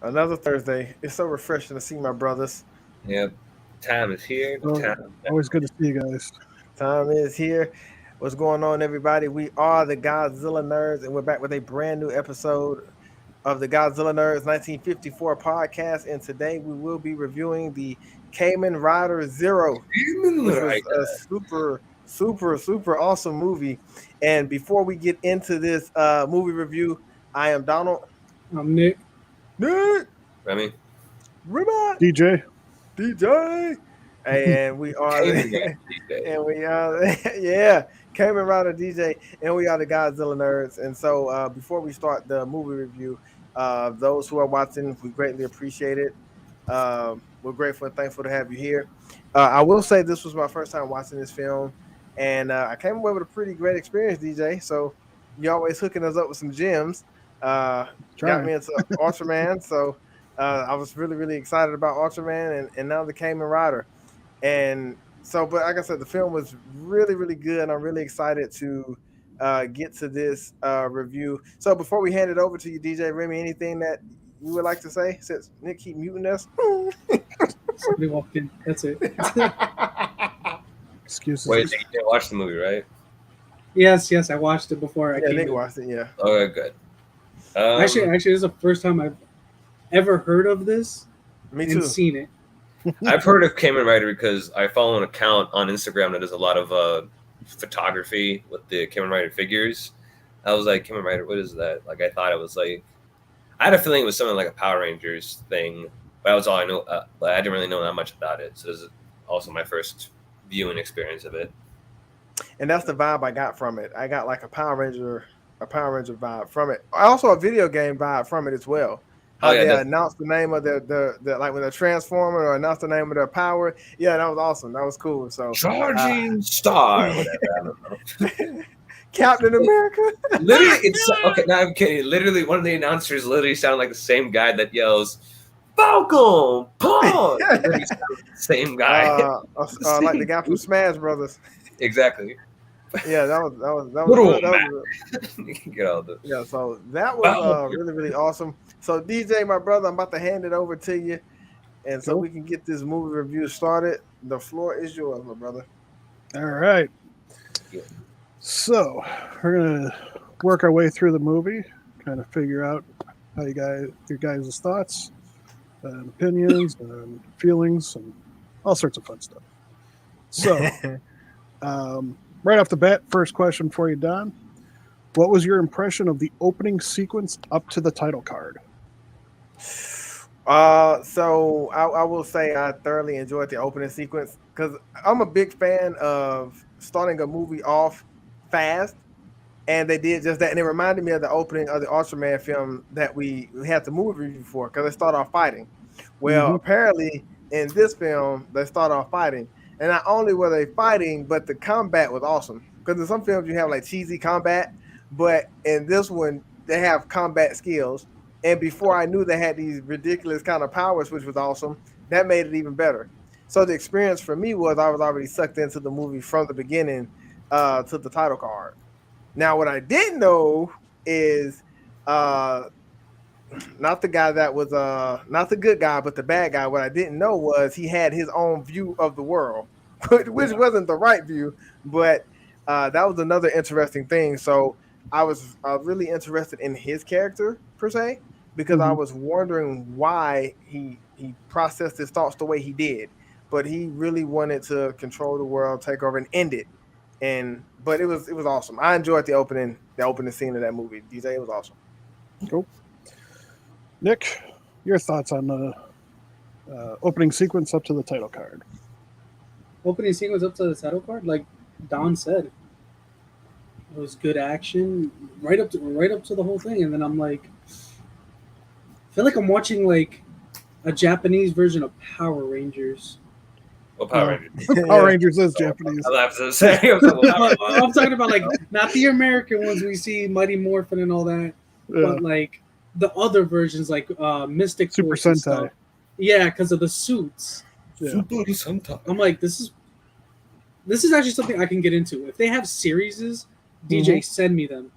Another Thursday. It's so refreshing to see my brothers. Yep. Time is here. Always good to see you guys. Time is here. What's going on, everybody? We are the Godzilla Nerds, and we're back with a brand new episode of the Godzilla Nerds 1954 podcast. And today we will be reviewing the Kamen Rider Zero, which was a super awesome movie. And before we get into this movie review, I am Donald. I'm Nick. Remy. DJ. And we are Kamen Rider DJ, and we are the Godzilla Nerds. And so before we start the movie review, those who are watching, we greatly appreciate it. We're grateful and thankful to have you here. I will say this was my first time watching this film, and I came away with a pretty great experience, DJ. So you're always hooking us up with some gems. Got me into Ultraman, so I was really excited about Ultraman and now the Kamen Rider. And so, but like I said, the film was really good, and I'm really excited to get to this review. So before we hand it over to you, DJ Remy, anything that you would like to say since Nick keep muting us? Somebody walked in. That's it. Excuses. Wait, you didn't watch the movie, right? Yes, I watched it before. I came Nick in. watched it. Yeah. Okay, good. Actually, this is the first time I've ever heard of this. Me and too. Seen it. I've heard of Kamen Rider because I follow an account on Instagram that does a lot of photography with the Kamen Rider figures. I was like, Kamen Rider, what is that? Like, I thought it was like, I had a feeling it was something like a Power Rangers thing, but that was all I know. But I didn't really know that much about it. So this is also my first viewing experience of it. And that's the vibe I got from it. I got like a Power Ranger vibe from it. Also a video game vibe from it as well. How they announced the name of the like when they're transforming or announced the name of their power. Yeah, that was awesome. That was cool. So Charging Star. Whatever, I don't know. Captain America. Literally, it's okay. Now I'm kidding. Literally, one of the announcers literally sounded like the same guy that yells "Falcon Punch." Same guy. Like the guy from Smash Brothers. Exactly. Yeah, that was Get all the. Yeah, so that was really awesome. So DJ, my brother, I'm about to hand it over to you, and so we can get this movie review started. The floor is yours, my brother. All right. So we're gonna work our way through the movie, kind of figure out how your guys' thoughts, and opinions, and feelings, and all sorts of fun stuff. So, right off the bat, first question for you, Don. What was your impression of the opening sequence up to the title card? So I will say I thoroughly enjoyed the opening sequence because I'm a big fan of starting a movie off fast, and they did just that. And it reminded me of the opening of the Ultraman film that we had the movie review for because they start off fighting. Well, apparently in this film they start off fighting, and not only were they fighting, but the combat was awesome. Because in some films you have like cheesy combat, but in this one they have combat skills. And before I knew they had these ridiculous kind of powers, which was awesome, that made it even better. So the experience for me was I was already sucked into the movie from the beginning to the title card. Now, what I didn't know is not the guy that was not the good guy, but the bad guy. What I didn't know was he had his own view of the world, which wasn't the right view, but that was another interesting thing. So I was really interested in his character per se, because I was wondering why he processed his thoughts the way he did. But he really wanted to control the world, take over, and end it. But it was awesome. I enjoyed the opening scene of that movie. DJ, it was awesome. Cool. Nick, your thoughts on the opening sequence up to the title card? Opening sequence up to the title card, like Don said, it was good action right up to the whole thing, and then I'm like, I feel like I'm watching like a Japanese version of Power Rangers. Well, Power Rangers. Power Rangers is Japanese. I'll have to say. I'm talking about like not the American ones we see, Mighty Morphin and all that, but like the other versions, like Mystic Super Force and Sentai. stuff. Yeah, because of the suits. Yeah. I'm like, this is actually something I can get into. If they have series, DJ, send me them.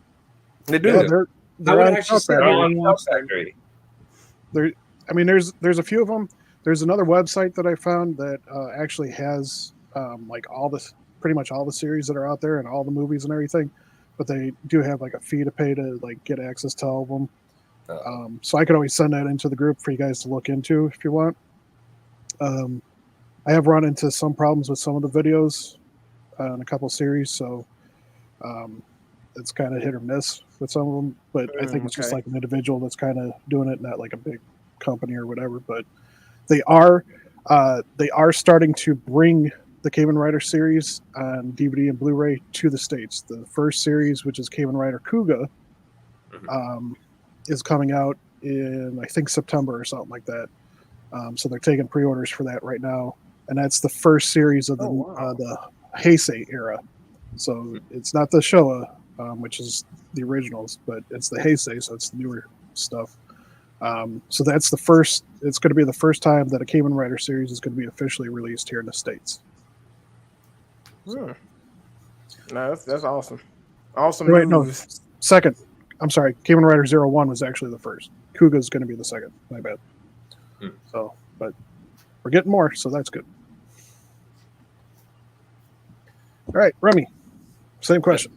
They do. Yeah, they're I would on actually South sit Factory. down and watch them. They're I mean, there's a few of them. There's another website that I found that actually has like pretty much all the series that are out there and all the movies and everything. But they do have like a fee to pay to like get access to all of them. So I could always send that into the group for you guys to look into if you want. I have run into some problems with some of the videos in a couple series, so it's kind of hit or miss with some of them. But I think it's just like an individual that's kind of doing it, not like a big company or whatever. But they are starting to bring the Kamen Rider series on DVD and Blu-ray to the States. The first series, which is Kamen Rider Kuga, is coming out in, I think, September or something like that. So they're taking pre-orders for that right now. And that's the first series of the Heisei era. So it's not the Showa, which is the originals, but it's the Heisei, so it's the newer stuff. So that's the first. It's going to be the first time that a Kamen Rider series is going to be officially released here in the States. No, that's awesome. Awesome Right, news. no, second. I'm sorry. Kamen Rider Zero-One was actually the first. Kuga is going to be the second. My bad. So, but we're getting more, so that's good. All right, Remy. Same question.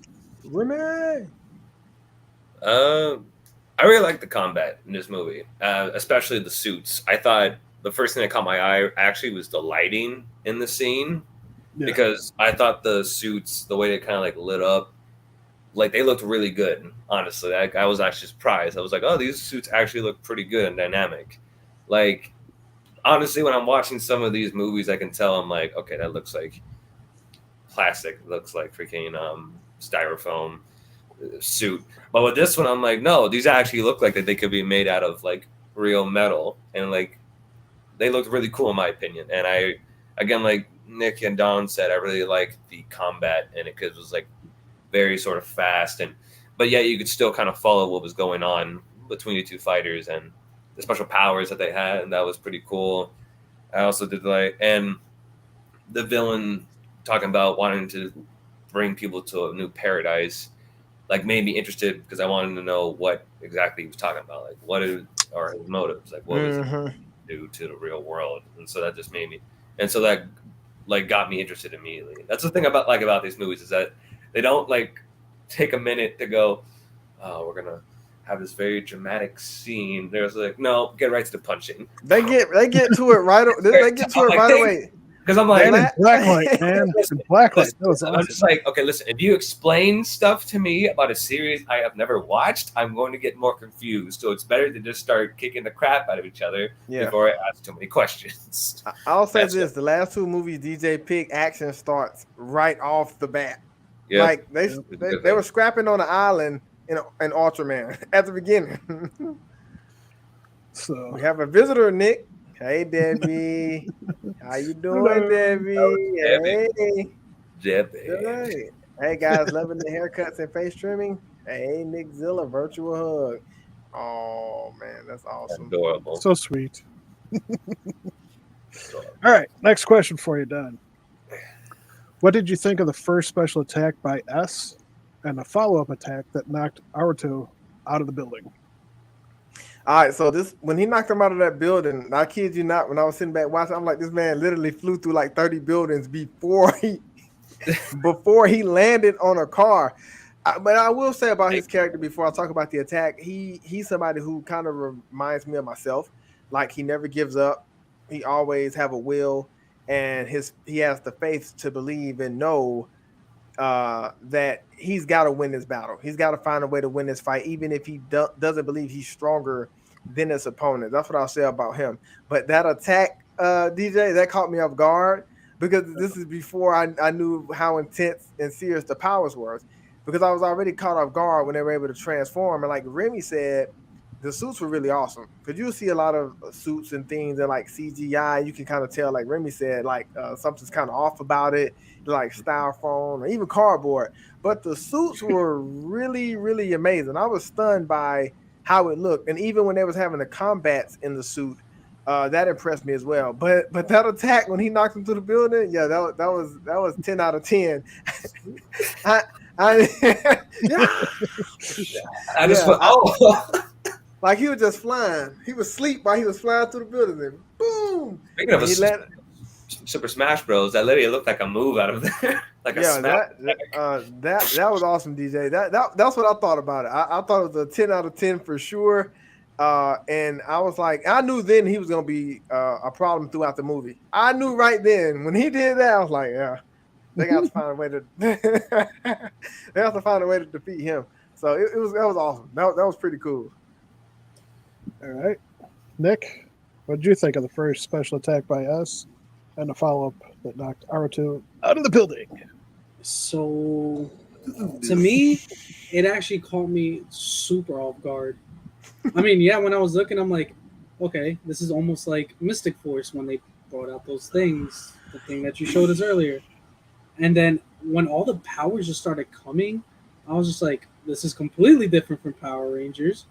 Remy. I really like the combat in this movie, especially the suits. I thought the first thing that caught my eye actually was the lighting in the scene, because I thought the suits, the way they kind of like lit up, like they looked really good. Honestly, I was actually surprised. I was like, oh, these suits actually look pretty good and dynamic. Like, honestly, when I'm watching some of these movies, I can tell I'm like, okay, that looks like plastic. It looks like freaking styrofoam suit. But with this one, I'm like, no, these actually look like that they could be made out of like real metal, and like they looked really cool in my opinion. And I, again, like Nick and Don said, I really like the combat in it because it was like very sort of fast, but yet you could still kind of follow what was going on between the two fighters and the special powers that they had, and that was pretty cool. I also did like, and the villain talking about wanting to bring people to a new paradise, like made me interested because I wanted to know what exactly he was talking about. Like, what are his motives? Like, what was he do to the real world? And so that just made me, and so that like got me interested immediately. That's the thing about these movies is that they don't like take a minute to go, oh, we're gonna have this very dramatic scene. There's like, no, get right to the punching. They get to it right. They get to it right away. Because I'm like, Blacklight, man. Blacklight. Awesome. I'm just like, okay, listen. If you explain stuff to me about a series I have never watched, I'm going to get more confused. So it's better to just start kicking the crap out of each other before I ask too many questions. I'll say this: the last two movies, DJ picked, action starts right off the bat. Yeah, like they were scrapping on an island in Ultraman at the beginning. So we have a visitor, Nick. Hey, Debbie. How you doing, Debbie? Hey. Debbie. Hey, guys, loving the haircuts and face trimming. Hey, Nick Zilla, virtual hug. Oh, man, that's awesome. Adorable. So sweet. All right, next question for you, Don. What did you think of the first special attack by S and the follow-up attack that knocked Aruto out of the building? All right, so when he knocked him out of that building, I kid you not, when I was sitting back watching, I'm like, this man literally flew through like 30 buildings before he landed on a car. But I will say about his character before I talk about the attack, he's somebody who kind of reminds me of myself. Like, he never gives up. He always have a will, and he has the faith to believe and know that he's got to win this battle. He's got to find a way to win this fight, even if he doesn't believe he's stronger than his opponent. That's what I'll say about him. But that attack, DJ, that caught me off guard because this is before I knew how intense and serious the powers were, because I was already caught off guard when they were able to transform. And like Remy said, the suits were really awesome because you see a lot of suits and things and like CGI. You can kind of tell, like Remy said, like something's kind of off about it, like styrofoam or even cardboard. But the suits were really, really amazing. I was stunned by how it looked, and even when they was having the combats in the suit, that impressed me as well. But that attack when he knocked him through the building, yeah, that was 10 out of 10. Like he was just flying. He was asleep while he was flying through the building. And boom! Speaking of And he landed. Super Smash Bros, that literally looked like a move out of there. Like a Yeah, smash. that was awesome, DJ. That's what I thought about it. I thought it was a 10 out of 10 for sure. And I was like, I knew then he was gonna be a problem throughout the movie. I knew right then when he did that, I was like, yeah, they got to find a way to they have to find a way to defeat him. So that was awesome. That was pretty cool. All right, Nick, what did you think of the first special attack by us and the follow-up that knocked Naruto out of the building? So, to me, it actually caught me super off guard. I mean, yeah, when I was looking, I'm like, okay, this is almost like Mystic Force when they brought out those things, the thing that you showed us earlier. And then when all the powers just started coming, I was just like, this is completely different from Power Rangers.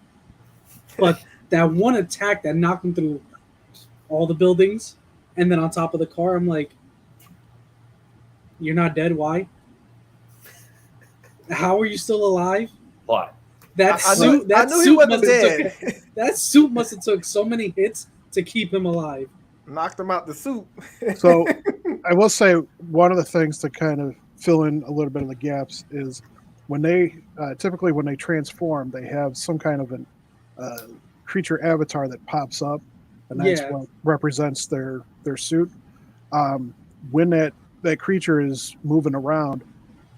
But that one attack that knocked him through all the buildings and then on top of the car, I'm like, you're not dead. Why? How are you still alive? What? I knew he wasn't dead. That suit must have took so many hits to keep him alive. Knocked him out the suit. So I will say one of the things to kind of fill in a little bit of the gaps is when they typically when they transform, they have some kind of an creature avatar that pops up, and that's what represents their suit. When that creature is moving around,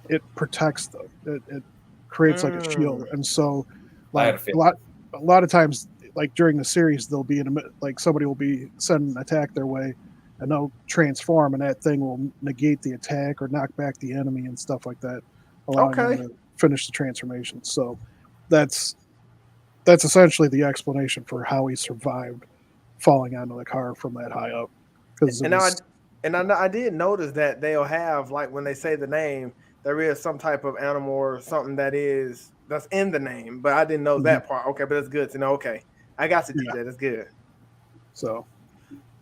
it protects them. It creates like a shield, and so like a lot of times, like during the series, they'll be like somebody will be sending an attack their way, and they'll transform, and that thing will negate the attack or knock back the enemy and stuff like that, allowing them to finish the transformation. So that's essentially the explanation for how he survived falling onto the car from that high up. I did notice that they'll have, like, when they say the name, there is some type of animal or something that's in the name, but I didn't know that part. Okay, but it's good to know. Okay, I got you, DJ. That's good. So,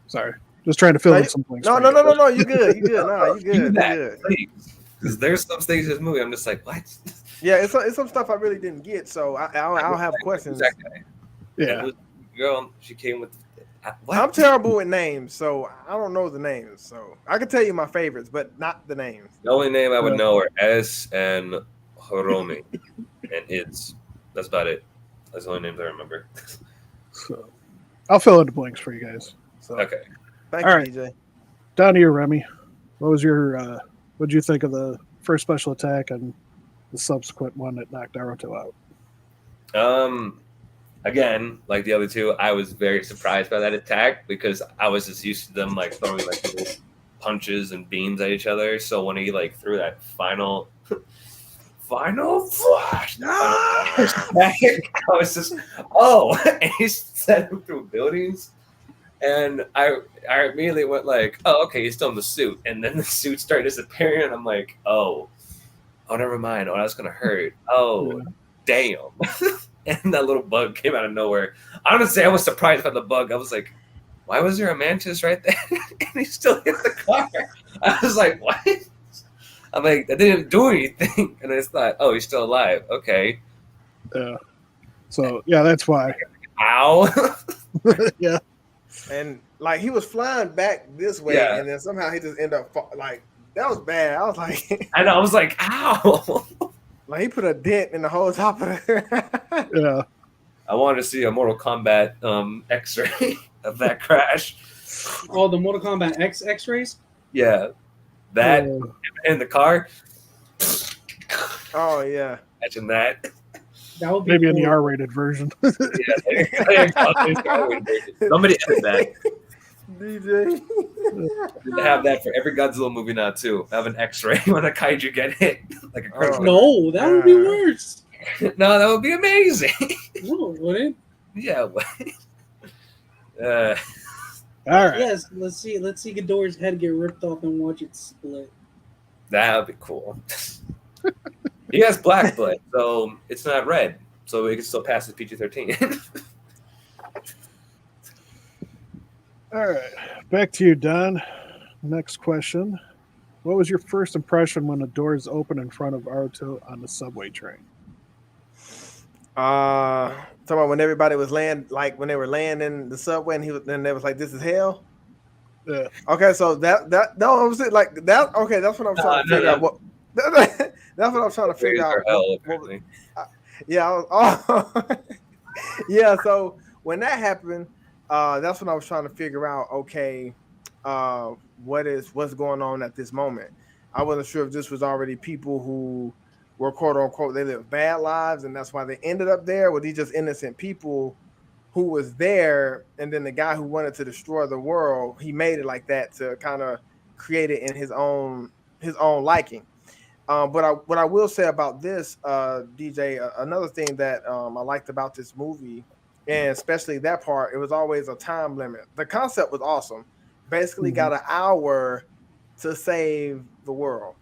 sorry, just trying to fill in some things. No, you good. You good. No, you good. You good. Because there's some stages of this movie I'm just like, what? Yeah, it's some stuff I really didn't get, so I'll have questions. Yeah, girl, she came with. What? I'm terrible with names, so I don't know the names. So I can tell you my favorites, but not the names. The only name I would know are S and Hiromi, and that's about it. That's the only names I remember. So I'll fill in the blanks for you guys. So. Okay. Thank you, DJ. Down to you, Remy. What was your what did you think of the first special attack and the subsequent one that knocked Naruto out? Again, like the other two, I was very surprised by that attack because I was just used to them like throwing like little punches and beams at each other. So when he like threw that final flash, I was just and he sent him through buildings. And I immediately went like, oh, okay, he's still in the suit. And then the suit started disappearing, and I'm like, oh, never mind. Oh, that's going to hurt. Oh, damn. And that little bug came out of nowhere. Honestly, I was surprised by the bug. I was like, why was there a mantis right there? And he still hit the car. I was like, what? I'm like, that didn't do anything. And I just thought, oh, he's still alive. Okay. Yeah. So, yeah, that's why. Ow. Yeah. And like he was flying back this way, and then somehow he just ended up like that was bad. I was like, I was like, ow! Like he put a dent in the whole top of it. Yeah. I wanted to see a Mortal Kombat X-ray of that crash. Oh, the Mortal Kombat X-rays? Yeah, that in the car. Oh yeah, imagine that. That would be maybe cool. in the R-rated version. Somebody edit that. DJ. They have that for every Godzilla movie now too. Have an X-ray when a kaiju get hit, like a critical. No, that would be worse. No, that would be amazing. No, wouldn't? Yeah. All right. Yes, let's see Ghidorah's head get ripped off and watch it split. That would be cool. He has black blood, so it's not red, so it can still pass as PG-13. All right, back to you, Don. Next question. What was your first impression when the doors opened in front of Naruto on the subway train? Talking about when everybody was laying, like when they were laying in the subway, and then they was like, "This is hell." Yeah. Okay, so that no, I was like that. Okay, that's what I'm trying to figure out. What that's what I'm trying to figure out. Hell, What apparently. yeah, yeah. So when that happened, that's when I was trying to figure out. Okay, what's going on at this moment? I wasn't sure if this was already people who were quote unquote they lived bad lives, and that's why they ended up there. Were these just innocent people who was there, and then the guy who wanted to destroy the world, he made it like that to kind of create it in his own liking. But what I will say about this, DJ, another thing that I liked about this movie, and especially that part, it was always a time limit. The concept was awesome. Basically, got an hour to save the world.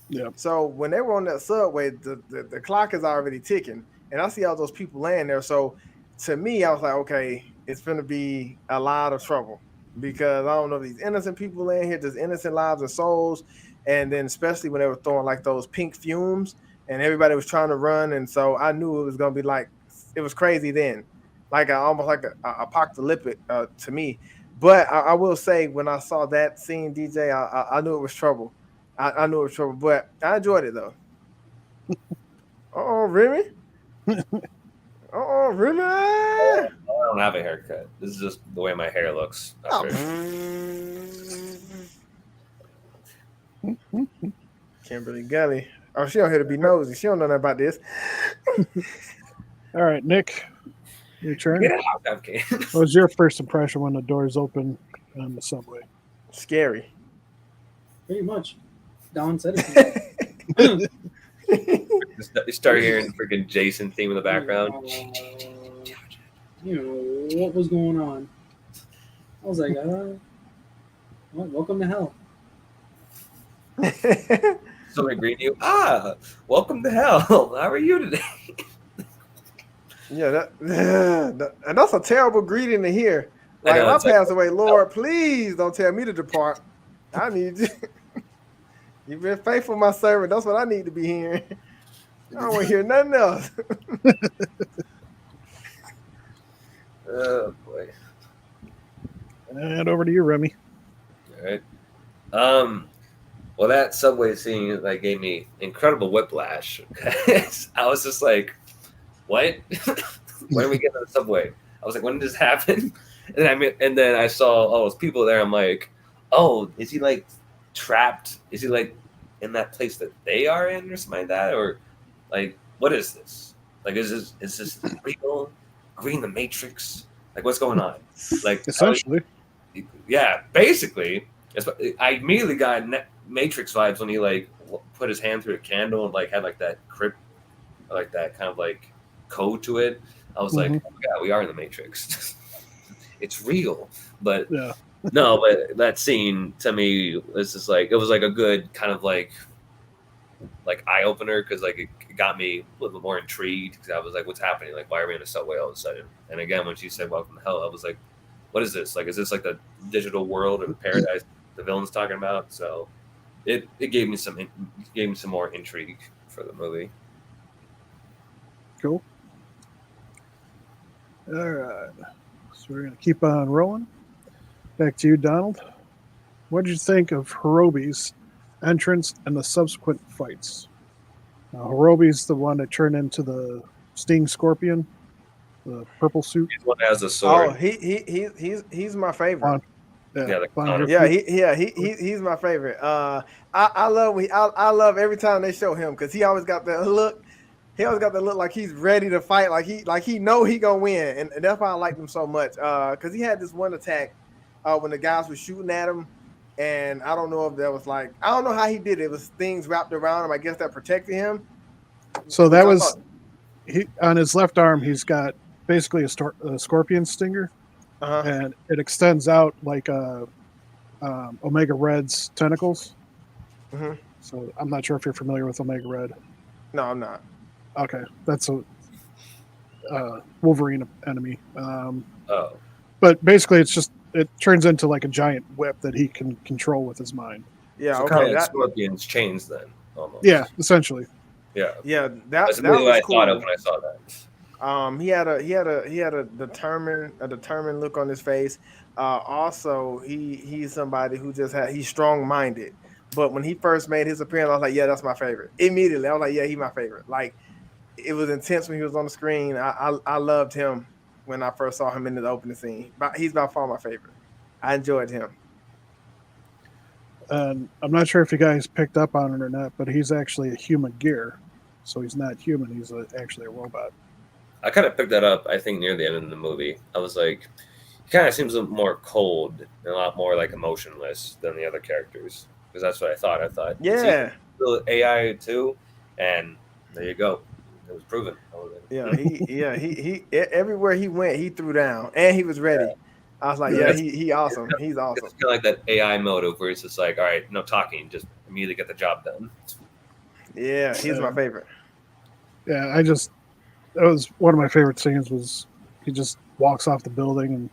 Yeah. So when they were on that subway, the clock is already ticking, and I see all those people laying there. So to me, I was like, okay, it's going to be a lot of trouble because I don't know if these innocent people laying here, just innocent lives and souls. And then especially when they were throwing like those pink fumes and everybody was trying to run. And so I knew it was going to be like, it was crazy then, like almost like a apocalyptic to me. But I will say when I saw that scene, DJ, I knew it was trouble. I knew it was trouble, but I enjoyed it though. Oh, Remy? Oh, Remy! I don't have a haircut. This is just the way my hair looks. Kimberly Gully. Oh, she don't here to be nosy. She don't know nothing about this. All right, Nick, your turn. Get out, okay. What was your first impression when the doors open on the subway? Scary. Pretty much. Don said it. You start hearing freaking Jason theme in the background. You know what was going on. I was like, well, welcome to hell. So I greet you. Welcome to hell. How are you today? Yeah, and that's a terrible greeting to hear. Like, if I pass away, Lord, please don't tell me to depart. I need you. You've been faithful, my servant. That's what I need to be hearing. I don't want to hear nothing else. Oh boy. And over to you, Remy. All right. Well, that subway scene like gave me incredible whiplash. I was just like, "What? When are we getting to the subway?" I was like, "When did this happen?" And then I saw all those people there. I'm like, "Oh, is he like trapped? Is he like in that place that they are in, or something like that, or like what is this? Like, is this real? Are we in the Matrix? Like, what's going on? Like, Essentially, yeah, basically." I immediately got Matrix vibes when he like put his hand through a candle and like had like that crypt, like that kind of like code to it. I was like, oh my God, we are in the Matrix. It's real. But yeah. No, but that scene to me was just like, it was like a good kind of like eye opener because like it got me a little bit more intrigued because I was like, what's happening? Like, why are we in a subway all of a sudden? And again, when she said welcome to hell, I was like, what is this? Like, is this like the digital world or the paradise the villain's talking about? So it gave me some more intrigue for the movie. Cool. All right. So we're going to keep on rolling. Back to you, Donald. What did you think of Hirobi's entrance and the subsequent fights? Hirobi's the one that turned into the Sting Scorpion, the purple suit. He's the one that has a sword. Oh, he's my favorite. He's my favorite. I love every time they show him because he always got that look. He always got the look like he's ready to fight, like he know he gonna win, and that's why I liked him so much. Because he had this one attack when the guys were shooting at him, and I don't know if that was like I don't know how he did it. It was things wrapped around him. I guess that protected him. So that was he on his left arm. He's got basically a scorpion stinger. And it extends out like Omega Red's tentacles. Mm-hmm. So I'm not sure if you're familiar with Omega Red. No, I'm not. Okay, that's a Wolverine enemy. But basically, it turns into like a giant whip that he can control with his mind. Yeah, so okay. Kind of like Scorpion's chains then, almost. Yeah, essentially. Yeah. Yeah, that's that was what I cool. thought of when I saw that. He had a determined look on his face. Also, he's somebody who he's strong minded. But when he first made his appearance, I was like, yeah, that's my favorite. Immediately, I was like, yeah, he's my favorite. Like it was intense when he was on the screen. I loved him when I first saw him in the opening scene. But he's by far my favorite. I enjoyed him. And I'm not sure if you guys picked up on it or not, but he's actually a human gear. So he's not human. He's actually a robot. I kind of picked that up, I think, near the end of the movie. I was like, he kind of seems a little more cold and a lot more like emotionless than the other characters. Because that's what I thought. Yeah. Still AI too, and there you go. It was proven. Yeah, he everywhere he went, he threw down, and he was ready. Yeah. I was like, yeah, he awesome. He's awesome. It's kind of like that AI motive where it's just like, all right, no talking, just immediately get the job done. Yeah, he's my favorite. Yeah, that was one of my favorite scenes. Was he just walks off the building and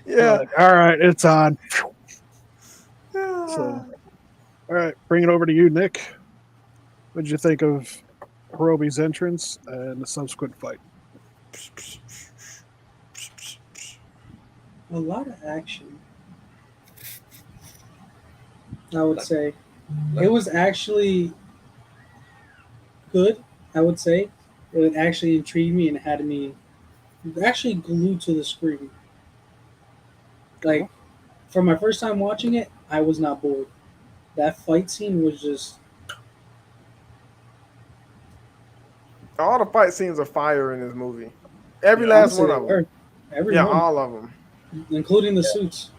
yeah, like, all right, it's on. So, all right, bring it over to you, Nick. What did you think of Hirobi's entrance and the subsequent fight? A lot of action, I would say. It was actually good, I would say. It actually intrigued me and had me actually glued to the screen. Like, for my first time watching it, I was not bored. That fight scene was just... All the fight scenes are fire in this movie. Every last one of them. All of them. Including the suits.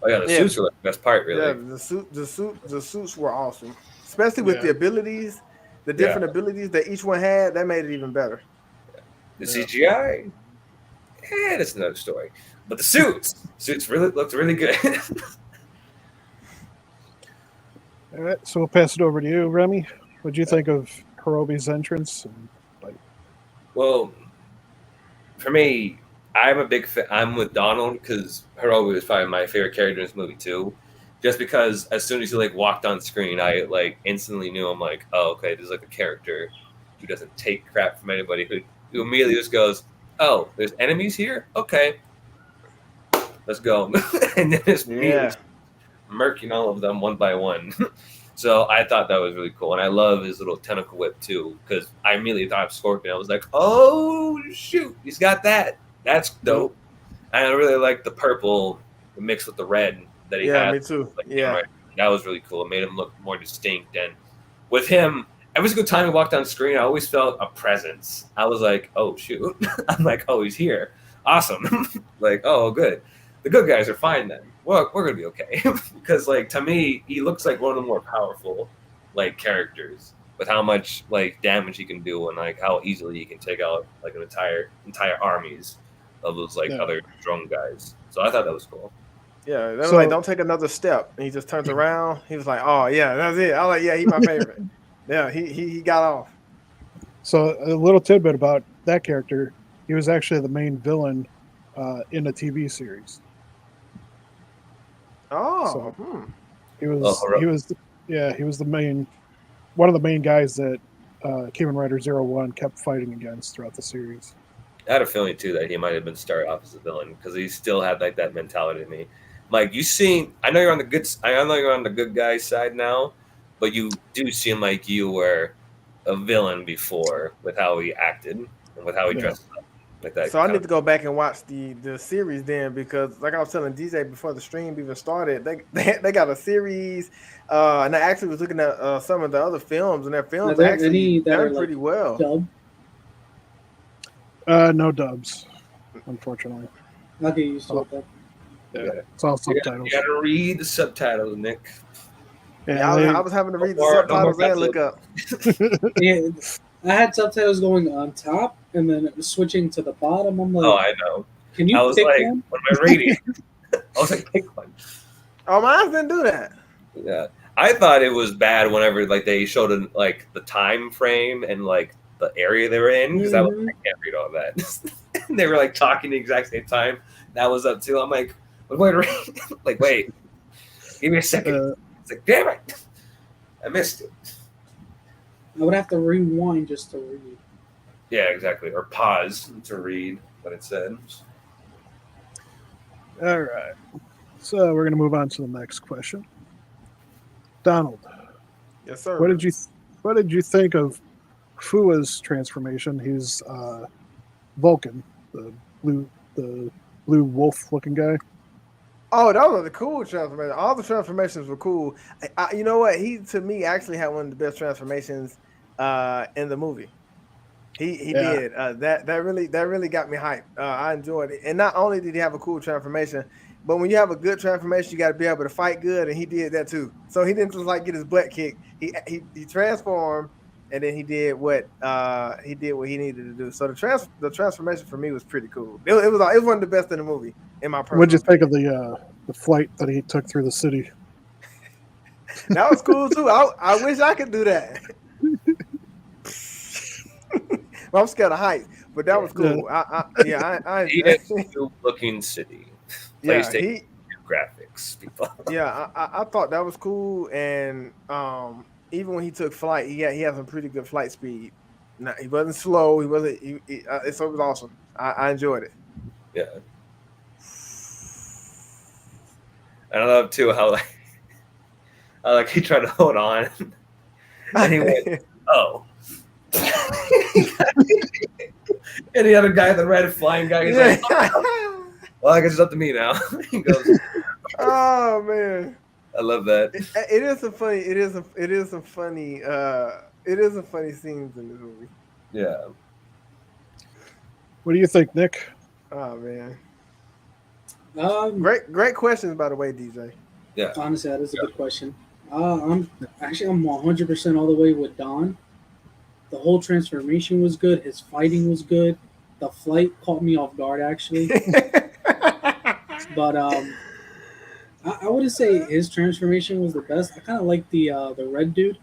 Oh yeah, the suits were like the best part, really. Yeah, the suits were awesome, especially with the abilities, the different abilities that each one had. That made it even better. The CGI, that's another story. But the suits really looked really good. All right, so we'll pass it over to you, Remy. What do you think of Hirobi's entrance? Well, for me, I'm a big fan. I'm with Donald because Hirobi was probably my favorite character in this movie too. Just because as soon as he like walked on screen, I like instantly knew I'm like, oh, okay, this is like a character who doesn't take crap from anybody, who immediately just goes, oh, there's enemies here? Okay. Let's go. And then just murking all of them one by one. So I thought that was really cool. And I love his little tentacle whip too, because I immediately thought of Scorpion. I was like, oh, shoot, he's got that. That's dope. And I really like the purple mixed with the red that he had. Yeah, me too. Like, that was really cool. It made him look more distinct. And with him, every single time he walked on screen, I always felt a presence. I was like, oh, shoot. I'm like, oh, he's here. Awesome. Like, oh, good. The good guys are fine then. Well, we're going to be okay. Because, like, to me, he looks like one of the more powerful, like, characters with how much, like, damage he can do and, like, how easily he can take out, like, an entire armies of those, like, other strong guys. So I thought that was cool. Yeah, that was like, don't take another step. And he just turns around. He was like, oh, yeah, that's it. I was like, yeah, he's my favorite. Yeah, he got off. So a little tidbit about that character. He was actually the main villain in a TV series. Oh, he was one of the main guys that Kamen Rider Zero-One kept fighting against throughout the series. I had a feeling too that he might have been started off as a villain because he still had like that mentality to me. Like I know you're on the good guy's side now, but you do seem like you were a villain before with how he acted and with how he dressed up. Like that. So I need to go back and watch the series then, because like I was telling DJ before the stream even started, they got a series, and I actually was looking at some of the other films, and their films actually done pretty well. Dub? No dubs, unfortunately. I'll get used to it. Yeah, it's all subtitles. You gotta read the subtitles, Nick. Yeah, I was having to read the subtitles and look up. Yeah, I had subtitles going on top and then it was switching to the bottom. I'm like, oh, I know. Can you pick one? What am I reading? I was like, pick one. Oh, mine didn't do that. Yeah, I thought it was bad whenever like they showed like the time frame and like the area they were in, because I can't read all that. And they were like talking the exact same time. That was up too. I'm like, wait, give me a second. It's like, damn it, I missed it. I would have to rewind just to read. Yeah, exactly. Or pause to read what it said. All right. So we're going to move on to the next question. Donald, Yes, sir. what did you think of Fua's transformation? He's Vulcan, the blue wolf looking guy. Oh, that was a cool transformation. All the transformations were cool. You know what? He to me actually had one of the best transformations in the movie. He did that really got me hyped. I enjoyed it, and not only did he have a cool transformation, but when you have a good transformation, you got to be able to fight good, and he did that too. So he didn't just like get his butt kicked. He transformed, and then he did what he needed to do. So the transformation for me was pretty cool. It was one of the best in the movie in my personal. What'd you think of the flight that he took through the city? That was cool too. I wish I could do that. Well, I'm scared of heights, but that was cool. Looking city. Yeah, PlayStation graphics, people. Yeah, I thought that was cool, and even when he took flight, he had some pretty good flight speed. Now, he wasn't slow. He wasn't. So it was awesome. I enjoyed it. Yeah, and I love too how he tried to hold on, and he went, "Oh." And the other guy, the red flying guy, he's like, oh. Well, I guess it's up to me now. He goes, "Oh man, I love that." It is some funny scenes in this movie. Yeah. What do you think, Nick? Oh man, Um, great questions by the way, DJ. Yeah. Honestly, that is a good question. I'm 100% all the way with Don. The whole transformation was good. His fighting was good. The flight caught me off guard, actually. But I wouldn't say his transformation was the best. I kind of like the red dude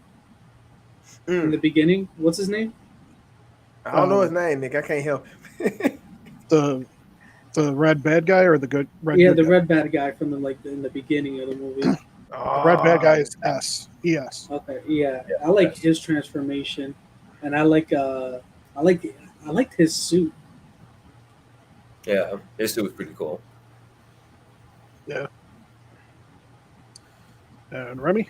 in the beginning. What's his name? I don't know his name, Nick. I can't help him. The red bad guy or the good red? Yeah, good the guy? red bad guy from in the beginning of the movie. The red bad guy is ES. Okay, yeah. I like his transformation, and I liked his suit. Yeah, his suit was pretty cool. Yeah. And Remy?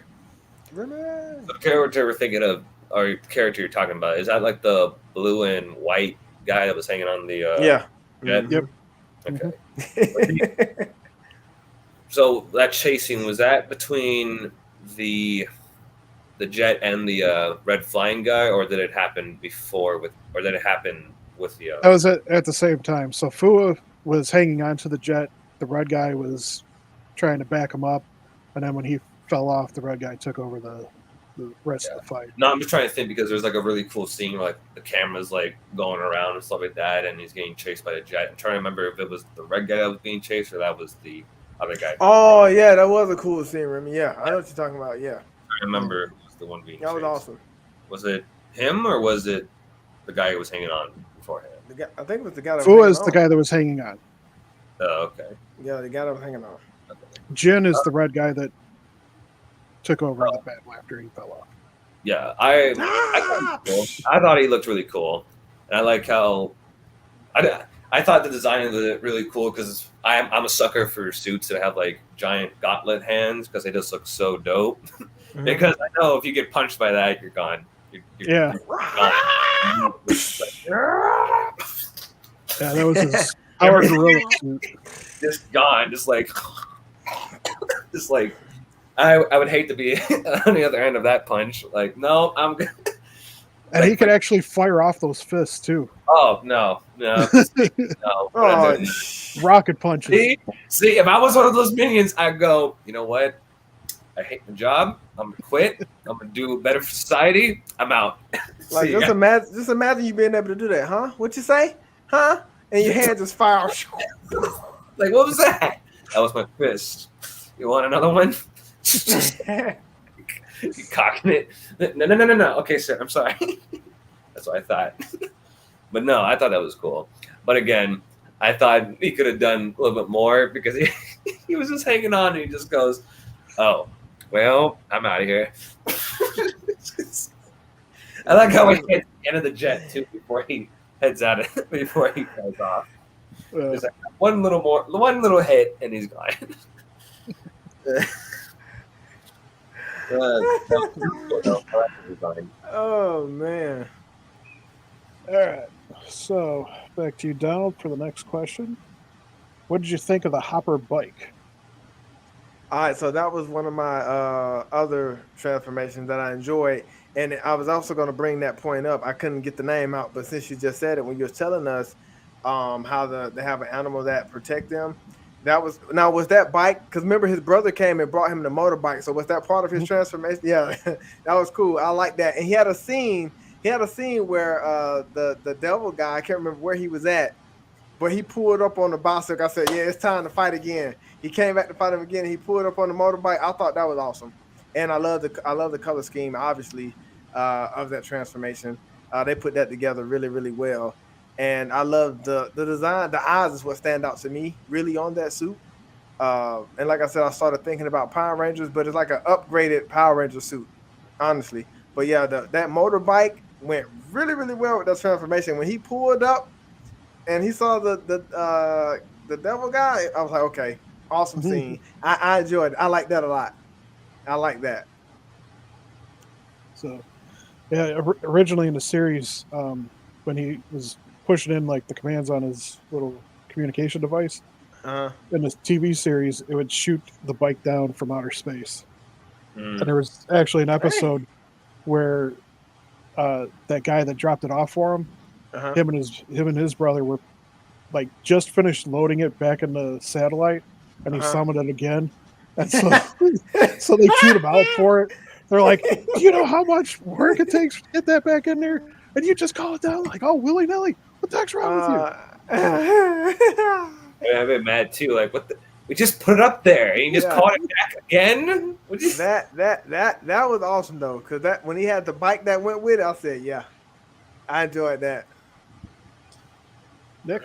The character we're thinking of, or the character you're talking about, is that like the blue and white guy that was hanging on the yeah. jet? Yep. Okay. So that chasing, was that between the jet and the red flying guy, or did it happen before or did it happen with the That was at the same time. So Fua was hanging on to the jet. The red guy was trying to back him up. And then when he fell off, the red guy took over the rest of the fight. No, I'm just trying to think because there's like a really cool scene where, like, the camera's like going around and stuff like that, and he's getting chased by the jet. I'm trying to remember if it was the red guy that was being chased or that was the other guy. Oh yeah, that was a cool scene, Remy. Yeah, I know what you're talking about. Yeah, I remember it was the one being that was chased. awesome. Was it him or was it the guy who was hanging on beforehand? I think it was the guy that Fua was is the guy that was hanging on. Oh, okay. Yeah, the guy that was hanging on. Okay. Jin is the red guy that took over the battle after he fell off. Yeah, I thought he looked really cool, and I like how I thought the design of it really cool because I'm a sucker for suits that have like giant gauntlet hands because they just look so dope. Mm-hmm. Because I know if you get punched by that, you're gone. Yeah. You're gone. Yeah, that was his power gorilla suit. Just gone. Just like I would hate to be on the other end of that punch. Like, no, I'm good. And he could actually fire off those fists too. Oh no. Oh, Rocket punches. See, if I was one of those minions, I'd go, you know what? I hate my job. I'm gonna quit. I'm gonna do better for society. I'm out. like just imagine you being able to do that, huh? What you say? Huh? And your hand just fire. Like, what was that? That was my fist. You want another one? You cocking it? No. Okay, sir. I'm sorry. That's what I thought. But no, I thought that was cool. But again, I thought he could have done a little bit more because he was just hanging on and he just goes, "Oh, well, I'm out of here." I like how he hits the end of the jet too before he heads out before he goes off. Just like one little hit, and he's gone. Oh man! All right. So back to you, Donald, for the next question. What did you think of the Hopper bike? All right, so that was one of my other transformations that I enjoyed, and I was also going to bring that point up. I couldn't get the name out, but since you just said it, when you were telling us how they have an animal that protect them, was that bike? Because remember, his brother came and brought him the motorbike. So was that part of his transformation? Yeah, that was cool. I like that. And he had a scene. Where the devil guy, I can't remember where he was at, but he pulled up on the bicycle. I said, "Yeah, it's time to fight again." He came back to fight him again. And he pulled up on the motorbike. I thought that was awesome, and I love the color scheme, obviously, of that transformation. They put that together really, really well, and I love the design. The eyes is what stand out to me really on that suit. And like I said, I started thinking about Power Rangers, but it's like an upgraded Power Ranger suit, honestly. But yeah, that motorbike went really, really well with that transformation. When he pulled up and he saw the devil guy, I was like, okay, awesome scene. I enjoyed it. I like that a lot. I like that. So, yeah, originally in the series, when he was pushing in like the commands on his little communication device, in the TV series, it would shoot the bike down from outer space. And there was actually an episode where that guy that dropped it off for him, him and his brother were like just finished loading it back in the satellite, and he summoned it again, and so so they chewed him out for it. They're like, "Do you know how much work it takes to get that back in there? And you just call it down like, oh, willy nilly? What the heck's wrong with you?" I've been mad too. Like, what? We just put it up there, and you just called it back again. That was awesome though, because that when he had the bike that went with it, I said, yeah, I enjoyed that. Nick?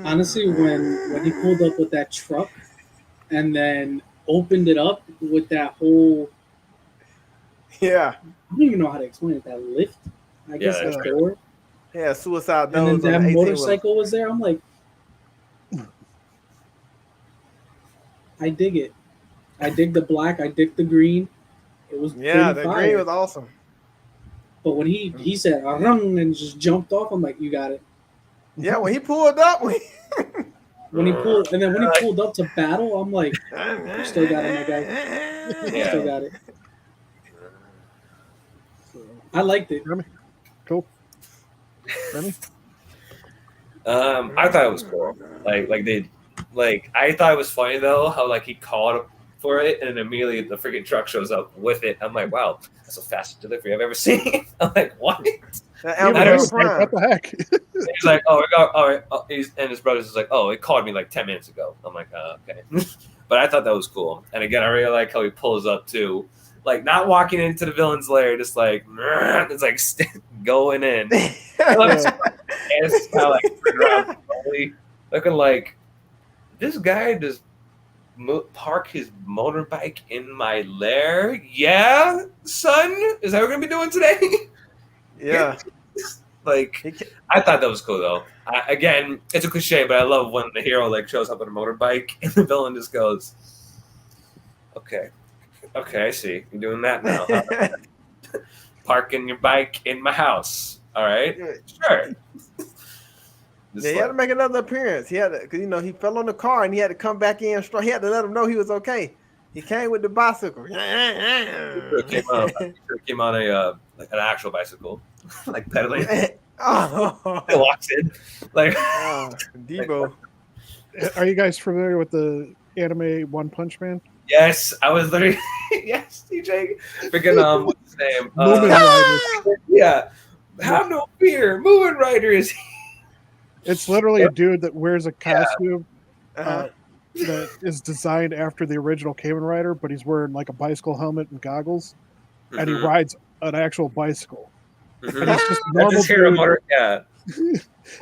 Honestly, when he pulled up with that truck and then opened it up with that whole I don't even know how to explain it. That lift, I guess that door. Yeah, suicide and doors. then that motorcycle was there. I'm like, I dig it. I dig the black. I dig the green. It was the green was awesome. But when he said "Arrung" and just jumped off, I'm like, you got it. Yeah, when he pulled up, when he pulled up to battle, I'm like, you still got it, my guy. You still got it. I liked it. Cool. Remy? I thought it was cool. I thought it was funny though how like he called for it and then immediately the freaking truck shows up with it. I'm like, wow, that's the fastest delivery I've ever seen. I'm like, what? What the heck? He's like, oh, and his brother's just like, oh, it called me like 10 minutes ago. I'm like, okay. But I thought that was cool. And again, I really like how he pulls up too. Like not walking into the villain's lair, just like it's like going in. It's kind of like looking like this guy just park his motorbike in my lair. Yeah, son, is that what we're gonna be doing today? Yeah. I thought that was cool though. Again, it's a cliche, but I love when the hero like shows up on a motorbike and the villain just goes, "Okay, I see. You're doing that now. Huh? Parking your bike in my house. All right, sure." He had to make another appearance. He had to, because he fell on the car and he had to come back in strong. He had to let him know he was okay. He came with the bicycle. He came on an actual bicycle, like pedaling. He walks in, like Debo. Are you guys familiar with the anime One Punch Man? Yes, I was literally yes, DJ. Freaking what's his name? Moomin Rider. Yeah, have no fear. Moomin Rider is. It's literally a dude that wears a costume that is designed after the original Kamen Rider, but he's wearing like a bicycle helmet and goggles, and he rides an actual bicycle. And he's just a normal dude.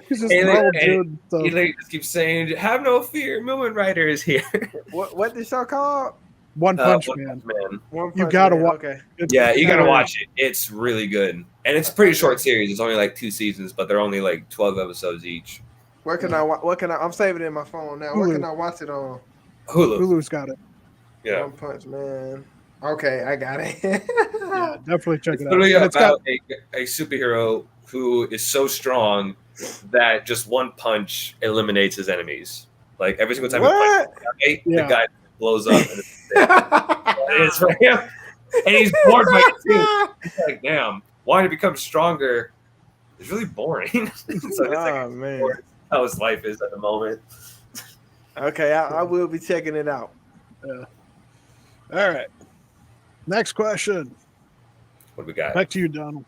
He's just a normal dude. He just keeps saying, "Have no fear, Moomin Rider is here." What the show called? One Punch One Man. Punch Man. One You Punch gotta Man, watch. Okay. Yeah, you gotta very- watch it. It's really good, and it's a pretty short series. It's only like 2 seasons, but they're only like 12 episodes each. Where can I? What can I? I'm saving it in my phone now. Where Hulu. can I watch it on? Hulu. Hulu's got it. Yeah. One Punch Man. Okay, I got it. Yeah, definitely check It's it out. literally And it's got about a superhero who is so strong that just one punch eliminates his enemies. Like every single time he punches What? a guy, Yeah. the guy blows up. And it's for him. And he's bored by it too. He's like, damn, wanting to become stronger is really boring. So it's like Oh man. how his life is at the moment. Okay, I will be checking it out. all right. Next question. What do we got? Back to you, Donald.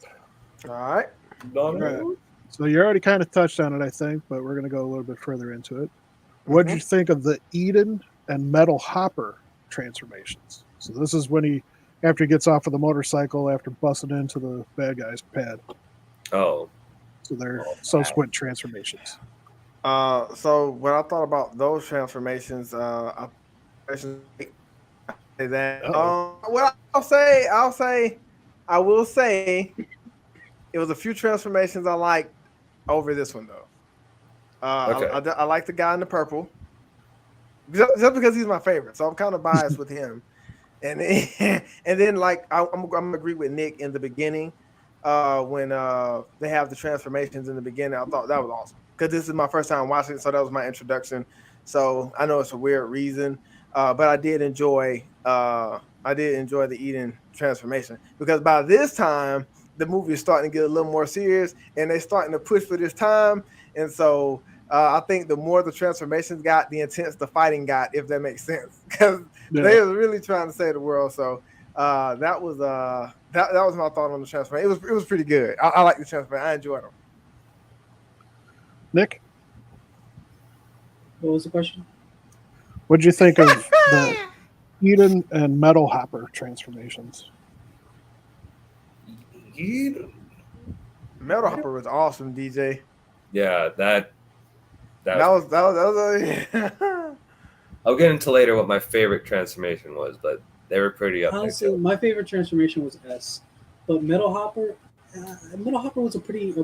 All right. Right. So you already kind of touched on it, I think, but we're going to go a little bit further into it. What did you think of the Eden and Metal Hopper transformations? So this is when after he gets off of the motorcycle after busting into the bad guy's pad. Oh, So they're subsequent transformations. So what I thought about those transformations, I say that. What I will say, it was a few transformations I liked over this one though. Okay. I like the guy in the purple, just because he's my favorite, so I'm kind of biased with him. And then like I'm gonna agree with Nick in the beginning, when they have the transformations in the beginning. I thought that was awesome because this is my first time watching it, so that was my introduction. So I know it's a weird reason, but I did enjoy the Eden transformation because by this time the movie is starting to get a little more serious and they're starting to push for this time. And so I think the more the transformations got, the intense the fighting got, if that makes sense, because they were really trying to save the world. So that was my thought on the transformation. It was pretty good. I like the transformation. I enjoyed them. Nick, What was the question? what did you think of the Eden and Metal Hopper transformations? Metal Hopper was awesome, DJ. yeah, that That was I'll get into later what my favorite transformation was, but they were pretty up Honestly, there. my favorite transformation was S, but Metal Hopper was a pretty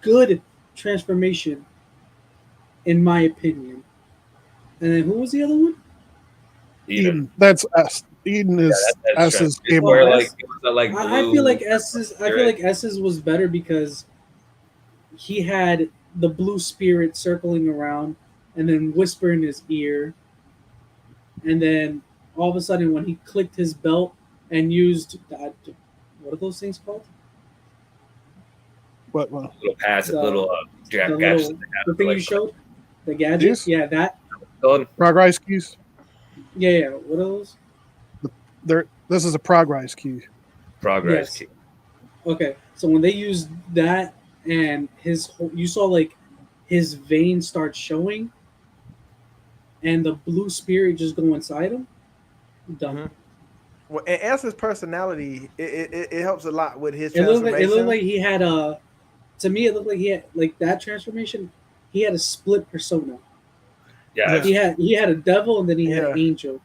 good transformation, in my opinion. And then who was the other one? Eden. That's S. Eden is that's S's true. game. Where, Over. like, it was, like, I blue feel like S's. I feel spirit. like S's was better because he had the blue spirit circling around and then whisper in his ear, and then all of a sudden when he clicked his belt and used what are those things called? What? little pads, The- little The, gadgets. little, the thing you showed, the gadget. These? Yeah, that. Progress keys. Yeah. What are those? This is a progress key. Progress Yes. key. Okay, so when they used that and you saw like his veins start showing, and the blue spirit just go inside him. Done. Mhm. Well, and S's personality, it helps a lot with his It looked transformation. like he had a. To me, it looked like he had like that transformation. He had a split persona. Yeah, He had a devil and then he had an Yeah. angel.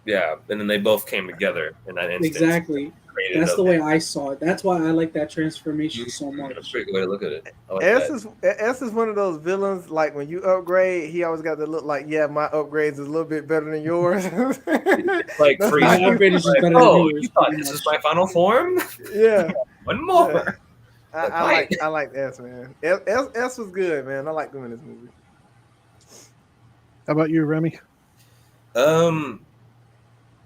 yeah, and then they both came together in that instance. Exactly. Created That's a- the way I saw it. That's why I like that transformation so That's a much. pretty good way to look at it. I like S is one of those villains. Like when you upgrade, he always got to look like, yeah, my upgrades is a little bit better than yours. that. Like That's freeze. My like- upgrade is just Like, better than oh, yours. you thought pretty this is much. my final form? Yeah, One more. I like S, man. S was good, man. I like him in this movie. How about you, Remy? I'm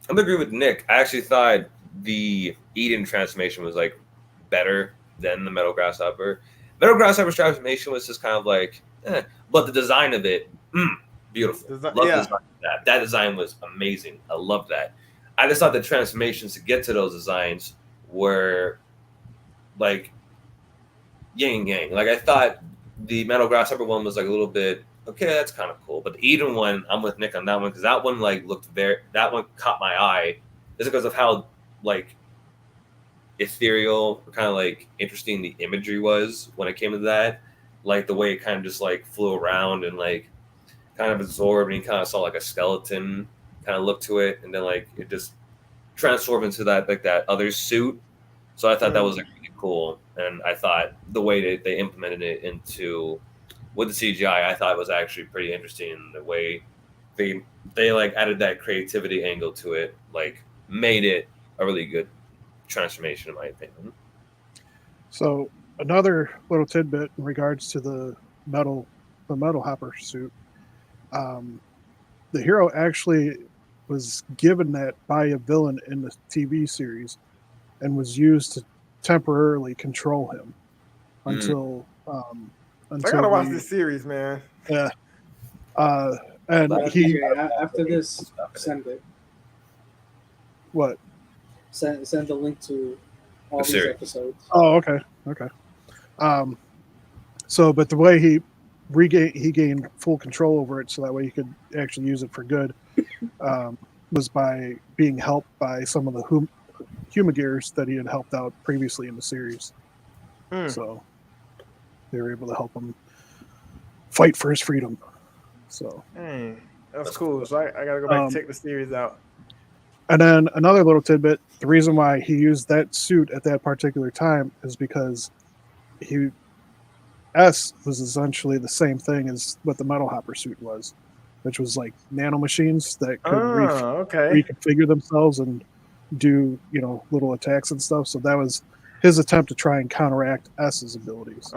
gonna agree with Nick. I actually thought the Eden transformation was like better than the Metal Grasshopper. Metal Grasshopper's transformation was just kind of like, but the design of it, beautiful. Desi- Love yeah. the design of that. That design was amazing. I love that. I just thought the transformations to get to those designs were like yin and yang. Like I thought the Metal Grasshopper one was like a little bit okay, that's kind of cool. But the Eden one, I'm with Nick on that one because that one like that one caught my eye just because of how like ethereal, kind of like interesting the imagery was when it came to that. Like the way it kind of just like flew around and like kind of absorbed, and he kind of saw like a skeleton kind of look to it, and then like it just transformed into that like that other suit. So I thought that was like really cool, and I thought the way they implemented it into with the CGI, I thought it was actually pretty interesting. In the way they like added that creativity angle to it, like made it a really good transformation, in my opinion. So another little tidbit in regards to the metal hopper suit. The hero actually was given that by a villain in the TV series and was used to temporarily control him until I gotta watch this series, man. Yeah. And he after this, send it. What? Send the link to all these episodes. Oh, okay. So, but the way he gained full control over it, so that way he could actually use it for good, was by being helped by some of the Humagears that he had helped out previously in the series. So they were able to help him fight for his freedom. So that's cool. So I gotta go back and check the series out. And then another little tidbit: the reason why he used that suit at that particular time is because S was essentially the same thing as what the metal hopper suit was, which was like nanomachines that could reconfigure themselves and do little attacks and stuff. So that was his attempt to try and counteract S's abilities.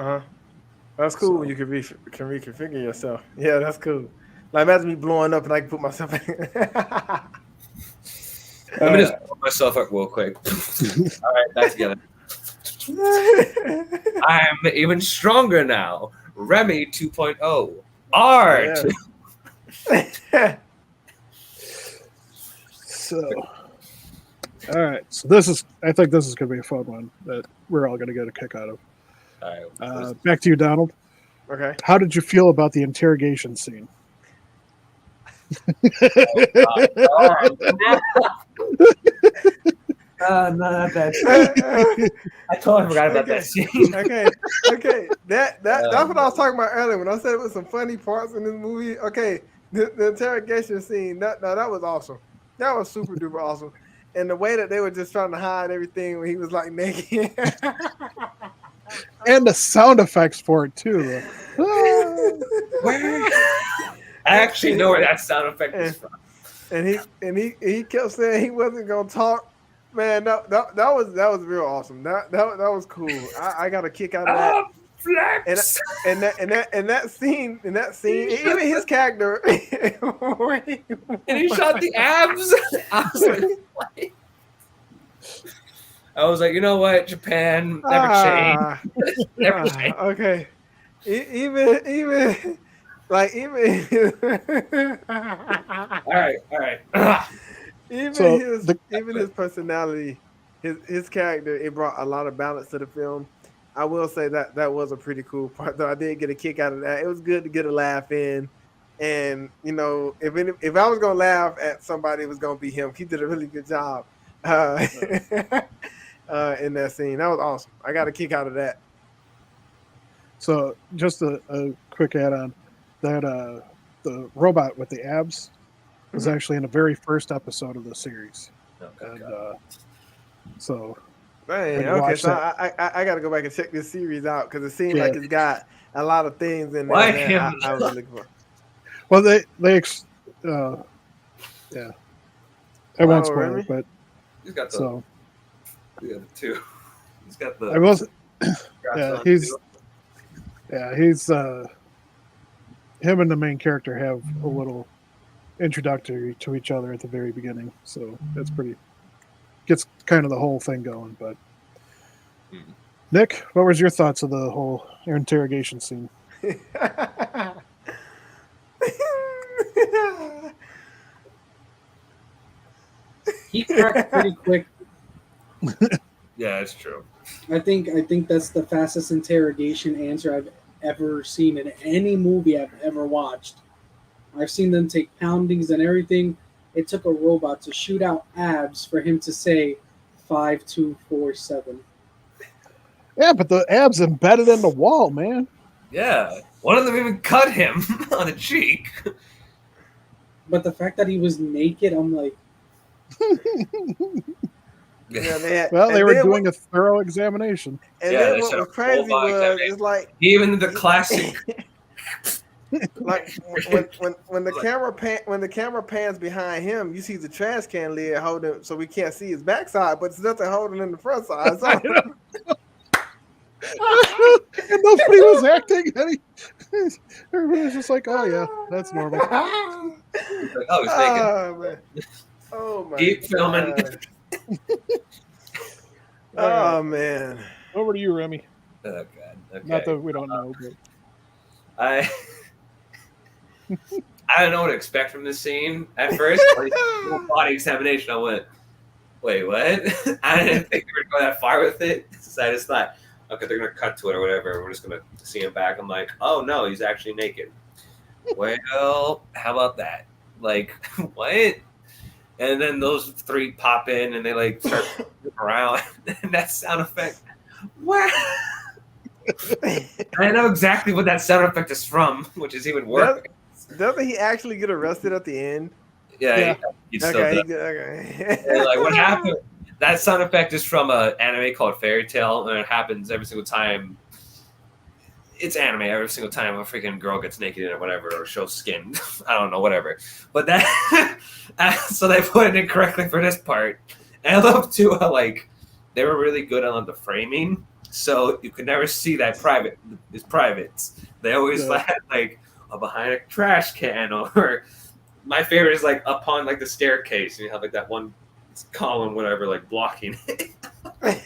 That's cool when you can reconfigure yourself. Yeah, that's cool. Like imagine me blowing up and I can put myself in. Let me just put myself up real quick. All right, back together. I'm even stronger now. Remy 2.0. Art. Yeah. So, all right. So I think this is going to be a fun one that we're all going to get a kick out of. All right. Back to you, Donald. Okay. How did you feel about the interrogation scene? No, not that. I totally forgot about that scene. Okay. That's what I was talking about earlier when I said it was some funny parts in this movie. Okay, the interrogation scene. That was awesome. That was super duper awesome. And the way that they were just trying to hide everything when he was like naked. And the sound effects for it too. I actually know where that sound effect is from. And he kept saying he wasn't gonna talk. Man, that was real awesome. That was cool. I got a kick out of that. Flex. And that scene, even his character. And he shot the abs. I was like, you know what, Japan never changed. Never changed. Okay, even. All right. Even his personality, his character, it brought a lot of balance to the film. I will say that was a pretty cool part, though. I did get a kick out of that. It was good to get a laugh in, and if I was gonna laugh at somebody, it was gonna be him. He did a really good job in that scene. That was awesome. I got a kick out of that. So just a quick add-on. That the robot with the abs was actually in the very first episode of the series. So okay, so I got to go back and check this series out because it seems like it's got a lot of things in there that I was looking for. Well, they I won't spoil it, but he's got the two. He's got the. I was. He's him and the main character have a little introductory to each other at the very beginning, so that's gets kind of the whole thing going. But Nick, what was your thoughts of the whole interrogation scene? He cracked pretty quick. Yeah, it's true. I think that's the fastest interrogation answer I've ever seen in any movie I've ever watched. I've seen them take poundings and everything. It took a robot to shoot out abs for him to say 5247. Yeah, but the abs embedded in the wall, man. Yeah. One of them even cut him on the cheek. But the fact that he was naked, I'm like, Yeah, they had, Well, they and were then doing a thorough examination. And Yeah, then they what should was have crazy full-body was examination. it's like Even the classic. like when the camera pans behind him, you see the trash can lid holding, so we can't see his backside, but it's nothing holding in the front side. So And nobody was acting. Everybody was just like, "Oh yeah, that's normal." Like, oh, he's naked. oh man, oh my Keep filming. God. Oh man. Over to you, Remy. Oh god. Okay. Not that we don't know, but I don't know what to expect from this scene. At first, like, full body examination, I went, wait, what? I didn't think they were going that far with it. So I just thought, okay, they're going to cut to it or whatever. We're just going to see him back. I'm like, oh, no, he's actually naked. Well, how about that? Like, what? And then those three pop in and they, like, start moving around. And that sound effect, what? I know exactly what that sound effect is from, which is even worse. Doesn't he actually get arrested at the end? Yeah. He still does. Okay. And, like, what happened? That sound effect is from an anime called Fairy Tail, and it happens every single time. It's anime every single time a freaking girl gets naked in it, whatever, or shows skin. I don't know, whatever. But that, so they put it in correctly for this part. And I love too, like, they were really good on the framing, so you could never see that it's private. They always like behind a trash can, or my favorite is like up on like the staircase, and you have like that one column, whatever, like blocking it. I'm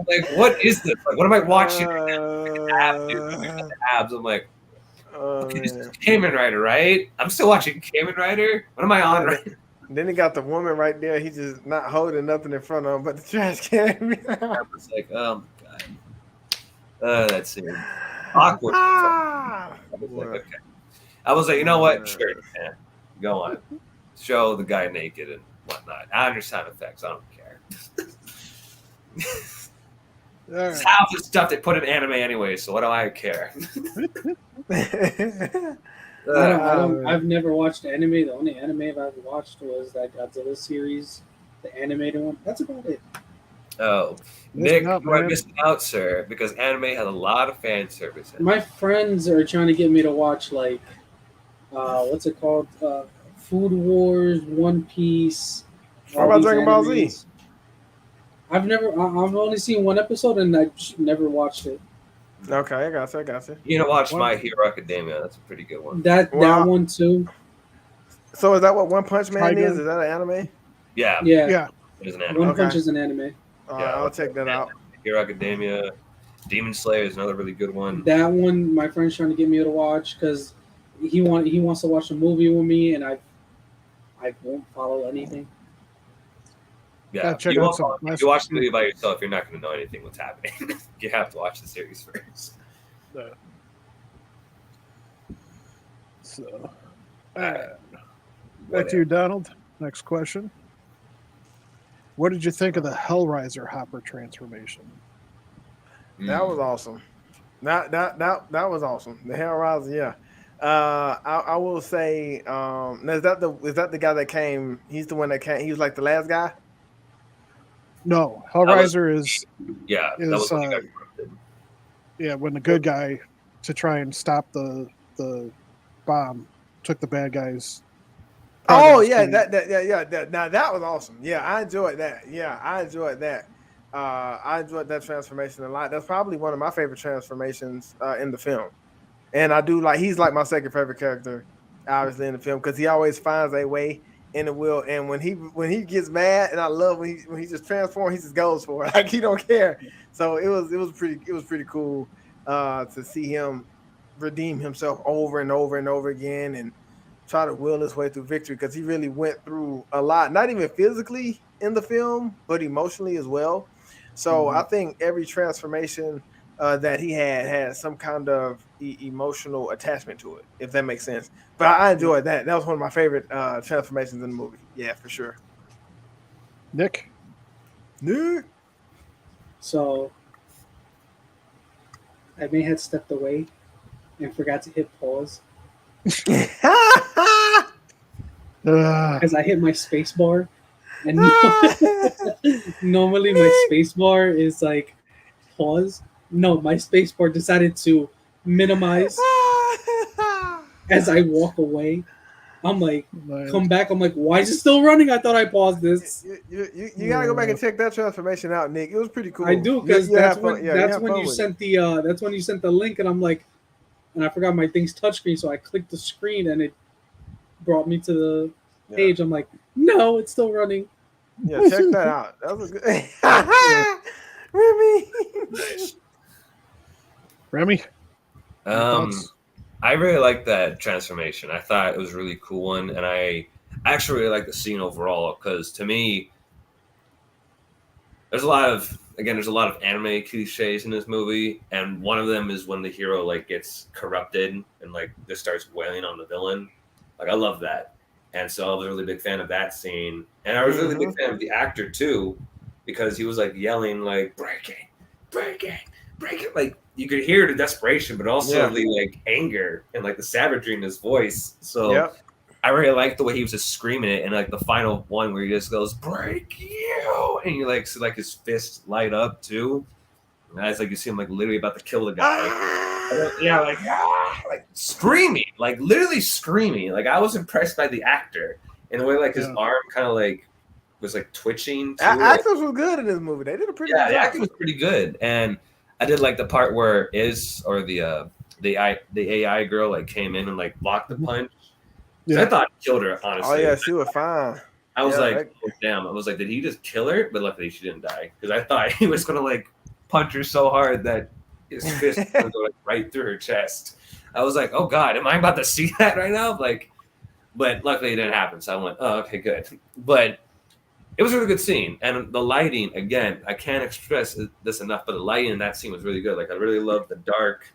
like, what is this? Like, what am I watching? The abs. I'm like, okay, this is Kamen Rider, right? I'm still watching Kamen Rider. What am I on right now? Then he got the woman right there. He's just not holding nothing in front of him but the trash can. I was like, oh my god. That's it. Awkward. I was like, okay. I was like, you know what? Sure, man. Go on. Show the guy naked and whatnot. I understand effects. I don't care. It's half the stuff they put in anime anyway, so what do I care? I've never watched anime. The only anime I've watched was that Godzilla series, the animated one. That's about it. Oh, Nick, you're missing out, sir, because anime has a lot of fan service. My friends are trying to get me to watch, like, what's it called? Food Wars, One Piece. What about Dragon Ball Z? I've only seen one episode and I never watched it. Okay, I got you. You know, watch My Hero Academia. That's a pretty good one. That one too. So is that what One Punch Man is? Is that an anime? Yeah. It is an anime. One Punch is an anime. I'll check that out. Hero Academia. Demon Slayer is another really good one. That one, my friend's trying to get me to watch because he wants to watch a movie with me, and I won't follow anything. Yeah, you watch the movie by yourself, you're not going to know anything what's happening. You have to watch the series first. So, back to you, Donald. Next question. What did you think of the Hellraiser Hopper transformation? That was awesome. That was awesome. The Hellraiser, yeah. I will say, is that the guy that came? He's the one that came. He was like the last guy. No, Hellraiser is when the good guy, to try and stop the bomb, took the bad guys. Oh yeah, that now that was awesome. Yeah, I enjoyed that. I enjoyed that transformation a lot. That's probably one of my favorite transformations in the film. And I do he's like my second favorite character, obviously, in the film, because he always finds a way in the will. And when he gets mad, and I love when he just transforms, he just goes for it. Like, he don't care. So it was pretty cool to see him redeem himself over and over and over again and try to will his way through victory, because he really went through a lot, not even physically in the film, but emotionally as well. So I think every transformation that he had some kind of emotional attachment to it, if that makes sense. But I enjoyed that. That was one of my favorite transformations in the movie. Yeah, for sure. Nick? So I may have stepped away and forgot to hit pause Uh, because I hit my space bar, and normally my space bar is like pause. No, my space bar decided to minimize as I walk away. I'm like, come back. I'm like, why is it still running? I thought I paused this. You gotta go back and check that transformation out, Nick. It was pretty cool. I do because You that's have when fun- yeah, that's have when fun you with sent the link, and I'm like, and I forgot my thing's touchscreen, so I clicked the screen and it brought me to the it. page. I'm like, no, it's still running. Yeah, check that out. That was a good. Remy. Remy? I really like that transformation. I thought it was a really cool one, and I actually really like the scene overall because to me, there's a lot of anime cliches in this movie, and one of them is when the hero like gets corrupted and like just starts wailing on the villain. Like I love that, and so I was a really big fan of that scene, and I was a really big fan of the actor too, because he was like yelling like break it, like you could hear the desperation, but also the like anger and like the savagery in his voice. So I really liked the way he was just screaming it, and like the final one where he just goes "break you," and you like see like his fists light up too. And it's like you see him like literally about to kill the guy. Like screaming, like literally screaming. Like I was impressed by the actor and the way like his arm kind of like was like twitching. Actors were good in this movie. They did a pretty good job. The acting was pretty good, and I did like the part where the AI girl like came in and like blocked the punch. Yeah. I thought he killed her, honestly. Oh yeah, she was fine. I was oh, damn. I was like, did he just kill her? But luckily she didn't die, because I thought he was gonna like punch her so hard that his fist was gonna go like, right through her chest. I was like, oh god, am I about to see that right now? Like, but luckily it didn't happen. So I went, oh okay, good. But it was a really good scene, and the lighting again, I can't express this enough, but the lighting in that scene was really good. Like I really loved the dark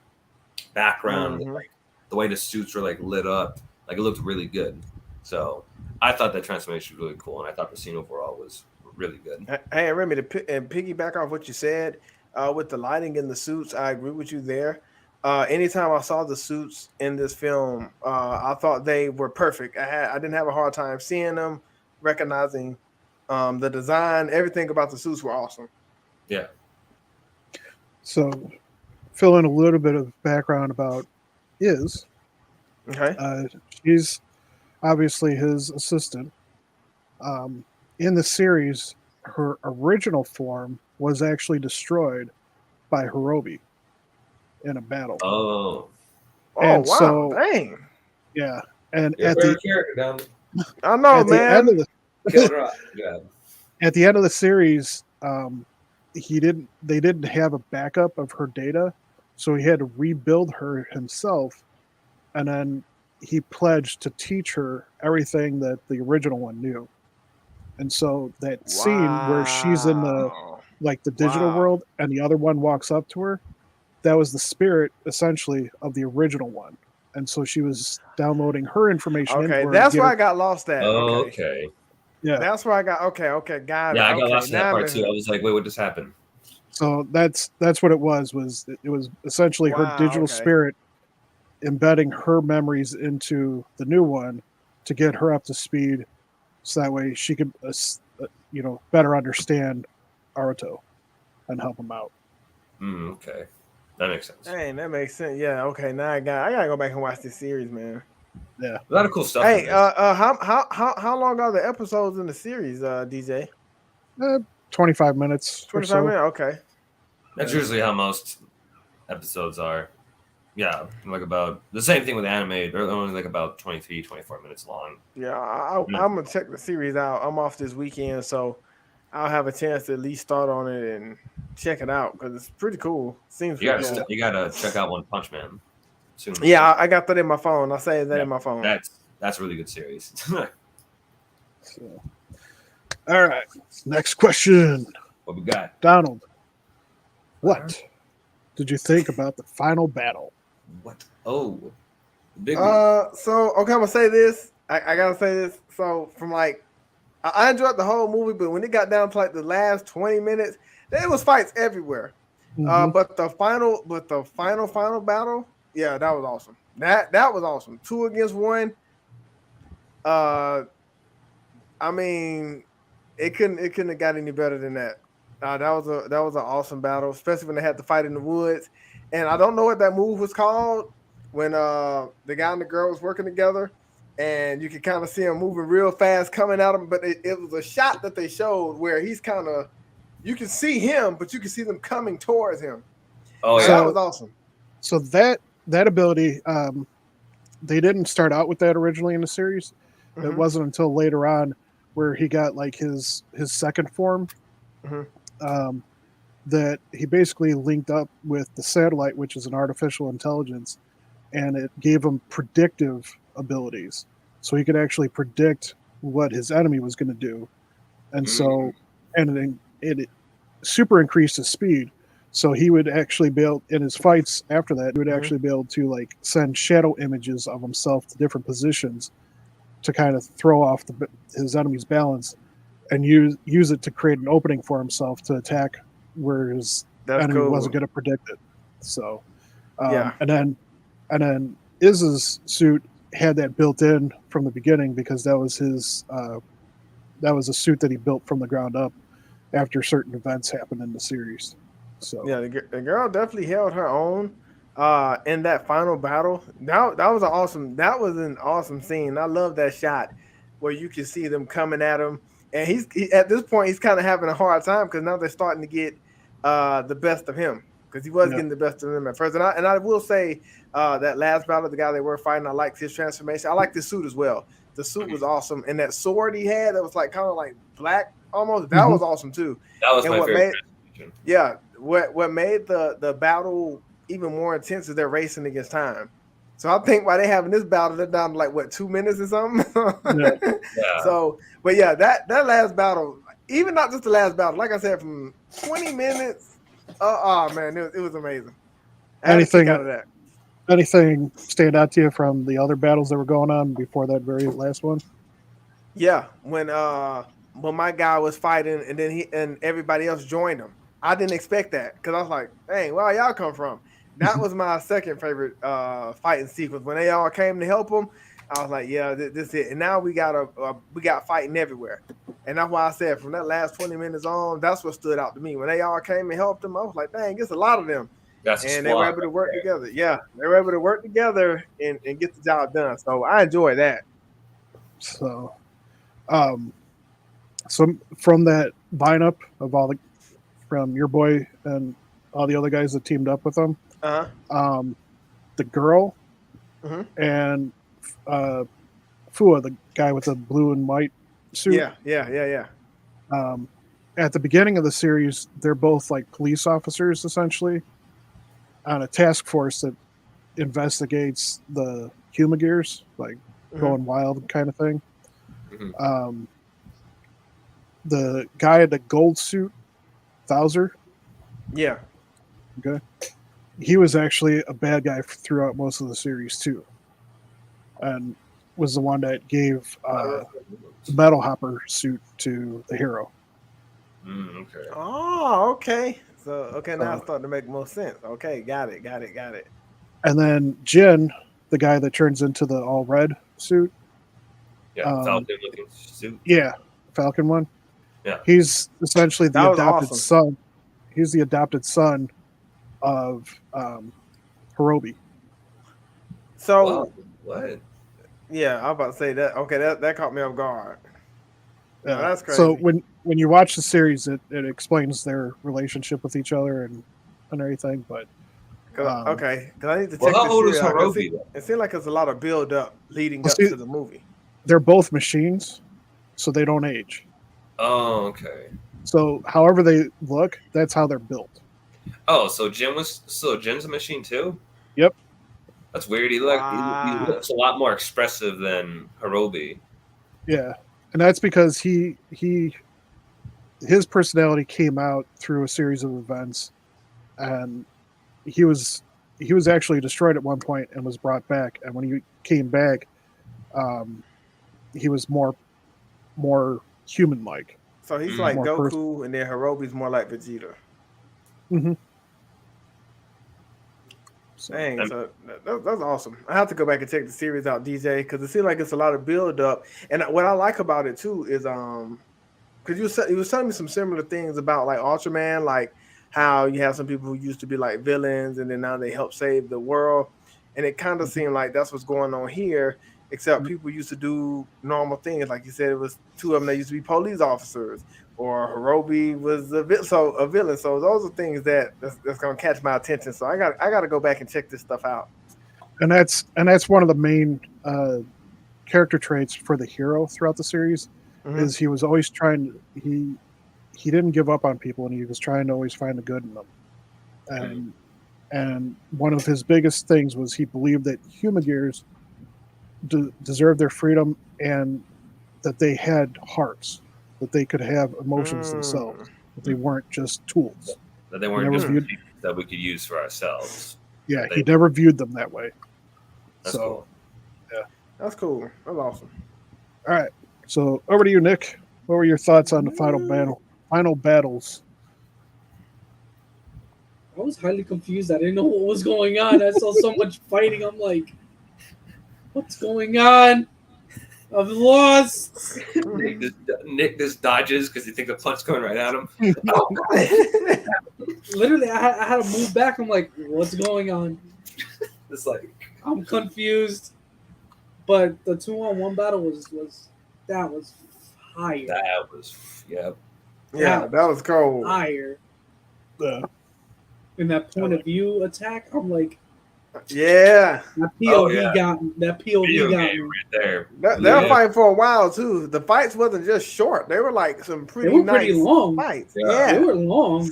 background, and, like the way the suits were like lit up. Like it looked really good. So I thought that transformation was really cool, and I thought the scene overall was really good. Hey, Remy, and piggyback off what you said with the lighting in the suits, I agree with you there. Anytime I saw the suits in this film, I thought they were perfect. I didn't have a hard time seeing them, recognizing the design, everything about the suits were awesome. Yeah. So, fill in a little bit of background about Iz. Okay. She's obviously his assistant. In the series, her original form was actually destroyed by Hirobi in a battle. Oh. And wow! So, dang. Yeah, and at the I know, man. At the end of the series, they didn't have a backup of her data, so he had to rebuild her himself, and then he pledged to teach her everything that the original one knew. And so that scene where she's in the digital world and the other one walks up to her, that was the spirit essentially of the original one. And so she was downloading her information. Okay, that's where I got lost at. Okay. Yeah. That's where I got got it. Yeah, I got lost in that part too. I was like, wait, what just happened? So that's what it was it was essentially her digital spirit embedding her memories into the new one to get her up to speed, so that way she could better understand Aruto and help him out. Okay, that makes sense. Hey, that makes sense. Yeah. Okay. Now I gotta go back and watch this series, man. Yeah, a lot of cool stuff. Hey, how long are the episodes in the series, DJ? 25 minutes. 25 minutes. Okay. That's usually how most episodes are. Yeah, like about the same thing with anime. They're only like about 23, 24 minutes long. Yeah, I'm gonna check the series out. I'm off this weekend, so I'll have a chance to at least start on it and check it out because it's pretty cool. Seems you gotta check out One Punch Man soon. Yeah, I got that in my phone. I saved that in my phone. That's a really good series. So, all right, next question. What we got, Donald? What did you think about the final battle? What? Oh, big. So okay, I'm gonna say this. I gotta say this. So from like, I enjoyed the whole movie, but when it got down to like the last 20 minutes, there was fights everywhere. But the final battle, Yeah, that was awesome. That was awesome. 2 against 1. Uh, I mean, it couldn't have got any better than that. That was an awesome battle, especially when they had to fight in the woods. And I don't know what that move was called when the guy and the girl was working together, and you could kind of see him moving real fast coming at him. But it was a shot that they showed where he's kind of, you can see him, but you can see them coming towards him. Oh So yeah. that was awesome. So that ability, they didn't start out with that originally in the series. It Mhm. wasn't until later on where he got like his second form, Mhm. that he basically linked up with the satellite, which is an artificial intelligence, and it gave him predictive abilities. So he could actually predict what his enemy was going to do, and so and it super increased his speed. So he would actually be able, in his fights after that, he would actually be able to like send shadow images of himself to different positions to kind of throw off his enemy's balance, and use it to create an opening for himself to attack where his That's enemy cool. wasn't going to predict it. So, Yeah. and then Iz's suit had that built in from the beginning because that was his that was a suit that he built from the ground up after certain events happened in the series. So Yeah, the girl definitely held her own in that final battle. That was an awesome scene. I love that shot where you can see them coming at him, and at this point he's kind of having a hard time because now they're starting to get the best of him because he was Yeah. getting the best of them at first. And I will say that last battle, the guy they were fighting, I liked his transformation. I liked his suit as well. The suit was awesome, and that sword he had that was like kind of like black almost. That was awesome too. That was And my what favorite. Yeah, what made the battle even more intense is they're racing against time. So I think while they having this battle, they're down to like what 2 minutes or something. Yeah. Yeah. So, but yeah, that last battle, even not just the last battle, like I said, from 20 minutes. Oh man, it was amazing. I had a kick out of that. Anything stand out to you from the other battles that were going on before that very last one? Yeah, when my guy was fighting and then he and everybody else joined him. I didn't expect that because I was like, dang, where y'all come from? That was my second favorite fighting sequence. When they all came to help him, I was like, yeah, this is it. And now we got fighting everywhere. And that's why I said from that last 20 minutes on, that's what stood out to me. When they all came and helped him, I was like, dang, it's a lot of them. That's a And they were squad able to right work there. together. Yeah, they were able to work together and get the job done. So I enjoy that. So, so from that lineup of from your boy and all the other guys that teamed up with them, the girl Mhm. and Fua, the guy with the blue and white suit. Yeah. At the beginning of the series, they're both like police officers essentially on a task force that investigates the humagears, like Mhm. going wild kind of thing. Mhm. The guy in the gold suit, Thouser, Yeah. okay, he was actually a bad guy throughout most of the series too, and was the one that gave the Metal Hopper suit to the hero. Okay. Oh, okay. So now it's starting to make more sense. Okay, got it. And then Jin, the guy that turns into the all red suit. Yeah, Falcon looking suit. Yeah, Falcon one. Yeah. He's essentially the That was adopted awesome. son. He's the adopted son of Hirobi. So Wow. What? yeah, I was about to say that. Okay, that caught me off guard. No, that's crazy. So when you watch the series, it explains their relationship with each other and everything. But okay, because I need to check Well, how this old is series out, 'cause Hirobi? It seems like there's a lot of build up leading Well, up see- to the movie. they're both machines, so they don't age. Oh, okay. So however they look, that's how they're built. Oh, so Jin's a machine too? Yep. That's weird. He Wow. looks a lot more expressive than Hirobi. Yeah, and that's because his personality came out through a series of events, and he was actually destroyed at one point and was brought back. And when he came back, he was more human like. So he's like More Goku, and then Hirobi's more like Vegeta. Mm-hmm. So, Dang, so that's awesome. I have to go back and check the series out, DJ, because it seems like it's a lot of build up. And what I like about it too is because you was telling me some similar things about like Ultraman, like how you have some people who used to be like villains and then now they help save the world, and it kind of seemed like that's what's going on here. Except people used to do normal things, like you said, it was two of them that used to be police officers, or Hirobi was a villain. So those are things that's gonna catch my attention. So I got to go back and check this stuff out. And that's one of the main character traits for the hero throughout the series. Is he was always trying. He didn't give up on people, and he was trying to always find the good in them. And one of his biggest things was he believed that human gears deserved their freedom and that they had hearts, that they could have emotions themselves, that they weren't just tools. That they weren't just things that we could use for ourselves. Yeah, he never viewed them that way. That's cool. Yeah, that's cool. That's awesome. All right. So over to you, Nick. What were your thoughts on the final battles? I was highly confused. I didn't know what was going on. I saw so much fighting. I'm like, what's going on? I've lost. Nick just dodges because he thinks the punch's going right at him. Literally, I had to move back. I'm like, what's going on? It's like I'm confused. But the 2-on-1 battle was fire. That was that was cold. Fire. In that point of view attack, I'm like, yeah. That POV got me. Right there. They were fighting for a while too. The fights wasn't just short; they were like some pretty long fights. Yeah, they were long.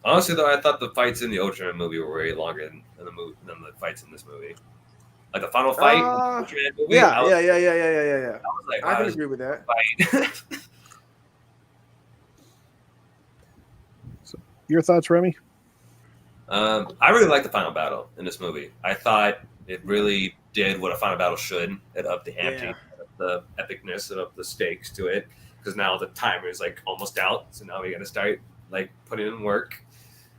Honestly, though, I thought the fights in the Ultraman movie were way longer than the fights in this movie. Like the final fight, Ultraman movie. Yeah. I was like, I can agree with that. So, your thoughts, Remy? I really liked the final battle in this movie. I thought it really did what a final battle should. It upped the ante, the epicness, and up the stakes to it. Because now the timer is like almost out, so now we got to start like putting in work.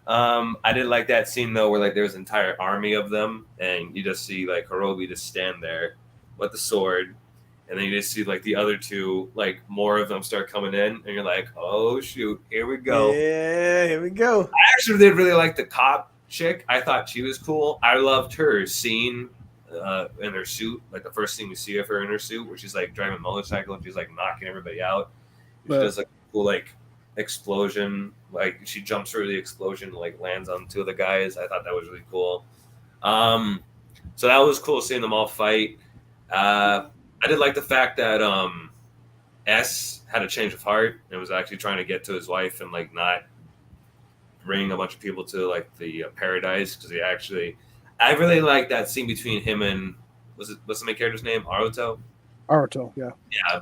I did like that scene though, where like there's an entire army of them, and you just see like Hirobi just stand there with the sword, and then you just see like the other two, like more of them start coming in, and you're like, oh shoot, here we go. Yeah, here we go. I actually did really like the cop chick. I thought she was cool. I loved her scene in her suit, like the first thing we see of her in her suit, where she's like driving a motorcycle and she's like knocking everybody out. She does like a cool like explosion, like she jumps through the explosion and like lands on two of the guys. I thought that was really cool. So that was cool seeing them all fight. I did like the fact that S had a change of heart and was actually trying to get to his wife and like not bring a bunch of people to like the paradise, because I really like that scene between him and what's the main character's name? Aruto, yeah,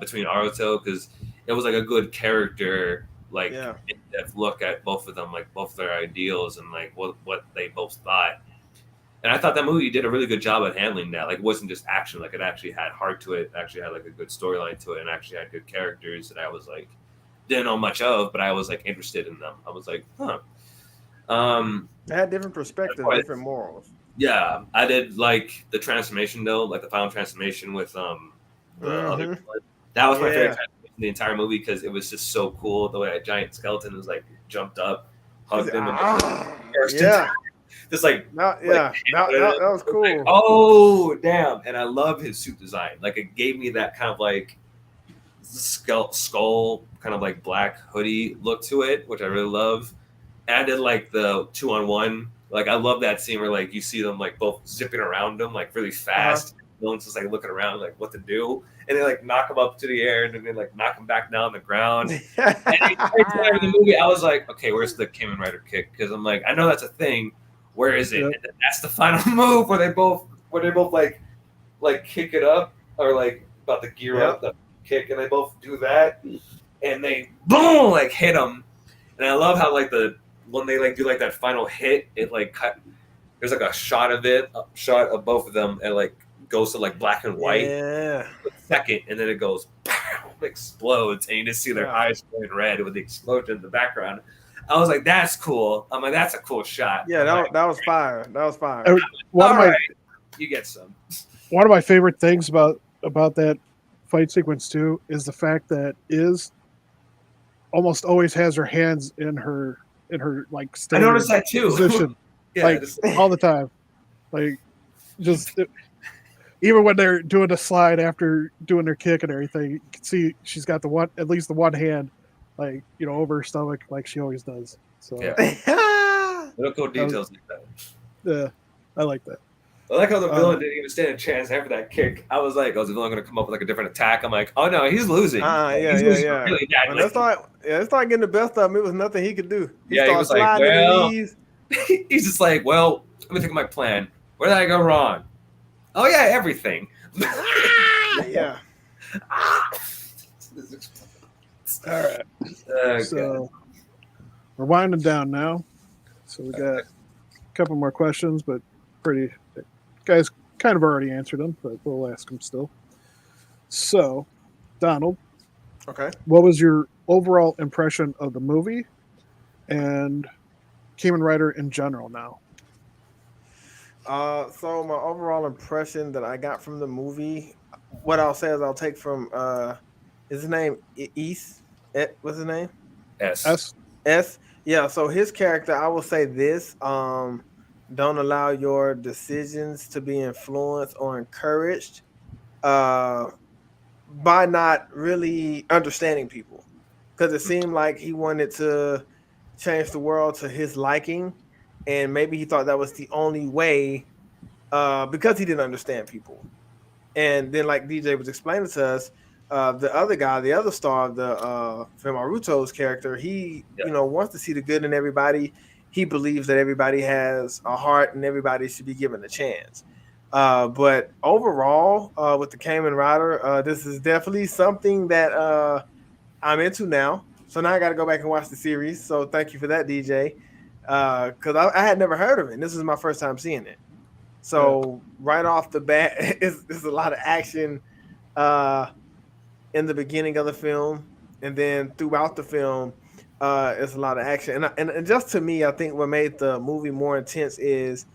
between Aruto, because it was like a good character like in-depth look at both of them, like both their ideals and like what they both thought. And I thought that movie did a really good job at handling that. Like, it wasn't just action. Like, it actually had heart to it. It actually had, like, a good storyline to it. And actually had good characters that I was, like, didn't know much of, but I was, like, interested in them. I was like, huh. They had different perspectives, different morals. Yeah. I did, like, the transformation, though. Like, the final transformation with the other one. That was my favorite transformation in the entire movie, because it was just so cool. The way that giant skeleton was, like, jumped up, hugged him, and burst into just like that was cool. Like, oh damn! And I love his suit design. Like, it gave me that kind of like skull kind of like black hoodie look to it, which I really love. And I did like the 2-on-1. Like, I love that scene where like you see them like both zipping around them like really fast. No one's just like looking around like what to do, and they like knock him up to the air, and then they like knock him back down on the ground. And in the movie, I was like, okay, where's the Kamen Rider kick? Because I'm like, I know that's a thing. Where is it? Yeah. And that's the final move where they both like kick it up, or like about to gear up the kick, and they both do that, and they boom like hit them. And I love how like when they like do like that final hit, it like cut. There's like a shot of both of them, and like goes to like black and white. Yeah. Second, and then it goes, pow, explodes, and you just see their eyes going red with the explosion in the background. I was like, that's cool. I'm like, that's a cool shot. Yeah, I'm that, like, that was fire. That was fire. One of all my right, you get some. one of my favorite things about that fight sequence too is the fact that Iz almost always has her hands in her like I standard noticed that too. position, Yeah, like just- all the time, like just even when they're doing the slide after doing their kick and everything, you can see she's got at least the one hand, like over her stomach, like she always does. So Yeah. Little cool details like that. yeah, I like that. I like how the villain didn't even stand a chance after that kick. I was like, oh, is the villain going to come up with like a different attack? I'm like, oh no, he's losing. Yeah, He's losing really When badly. they start getting the best of him, it was nothing he could do. He Yeah, he started was like, sliding to the well- knees. He's just like, well, let me think of my plan. Where did I go wrong? Oh yeah, everything. Yeah. All right, Okay. so we're winding down now. So we got a couple more questions, but guys kind of already answered them, but we'll ask them still. So, Donald, Okay. what was your overall impression of the movie and Kamen Rider in general now? So my overall impression that I got from the movie, what I'll say is I'll take from is his name East? What's his name? S. S? Yeah, so his character, I will say this, don't allow your decisions to be influenced or encouraged by not really understanding people. Because it seemed like he wanted to change the world to his liking, and maybe he thought that was the only way because he didn't understand people. And then, like DJ was explaining to us, the other guy, the other star of the Maruto's character, he wants to see the good in everybody. He believes that everybody has a heart and everybody should be given a chance. But overall, with the Kamen Rider, this is definitely something that I'm into now. So now I got to go back and watch the series. So thank you for that, DJ. Because I had never heard of it. And this is my first time seeing it. So right off the bat, it's a lot of action in the beginning of the film, and then throughout the film, it's a lot of action. And just to me, I think what made the movie more intense is,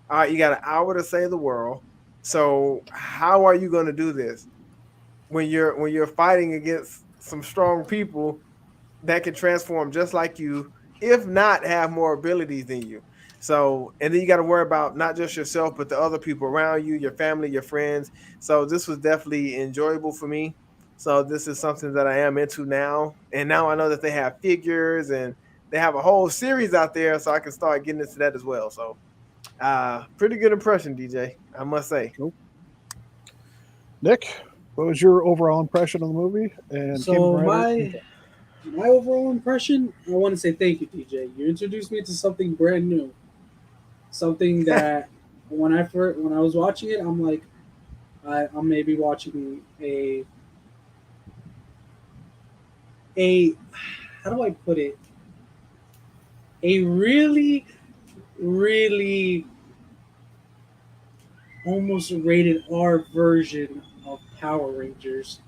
all right, you got an hour to save the world. So how are you going to do this when you're fighting against some strong people that can transform just like you, if not have more abilities than you? So, and then you got to worry about not just yourself, but the other people around you, your family, your friends. So this was definitely enjoyable for me. So this is something that I am into now. And now I know that they have figures and they have a whole series out there, so I can start getting into that as well. So pretty good impression, DJ, I must say. Cool. Nick, what was your overall impression of the movie? And So Kamen Rider? my overall impression, I want to say thank you, DJ. You introduced me to something brand new, something that when I was watching it, I'm like, I'm maybe watching a how do I put it? A really, really almost rated R version of Power Rangers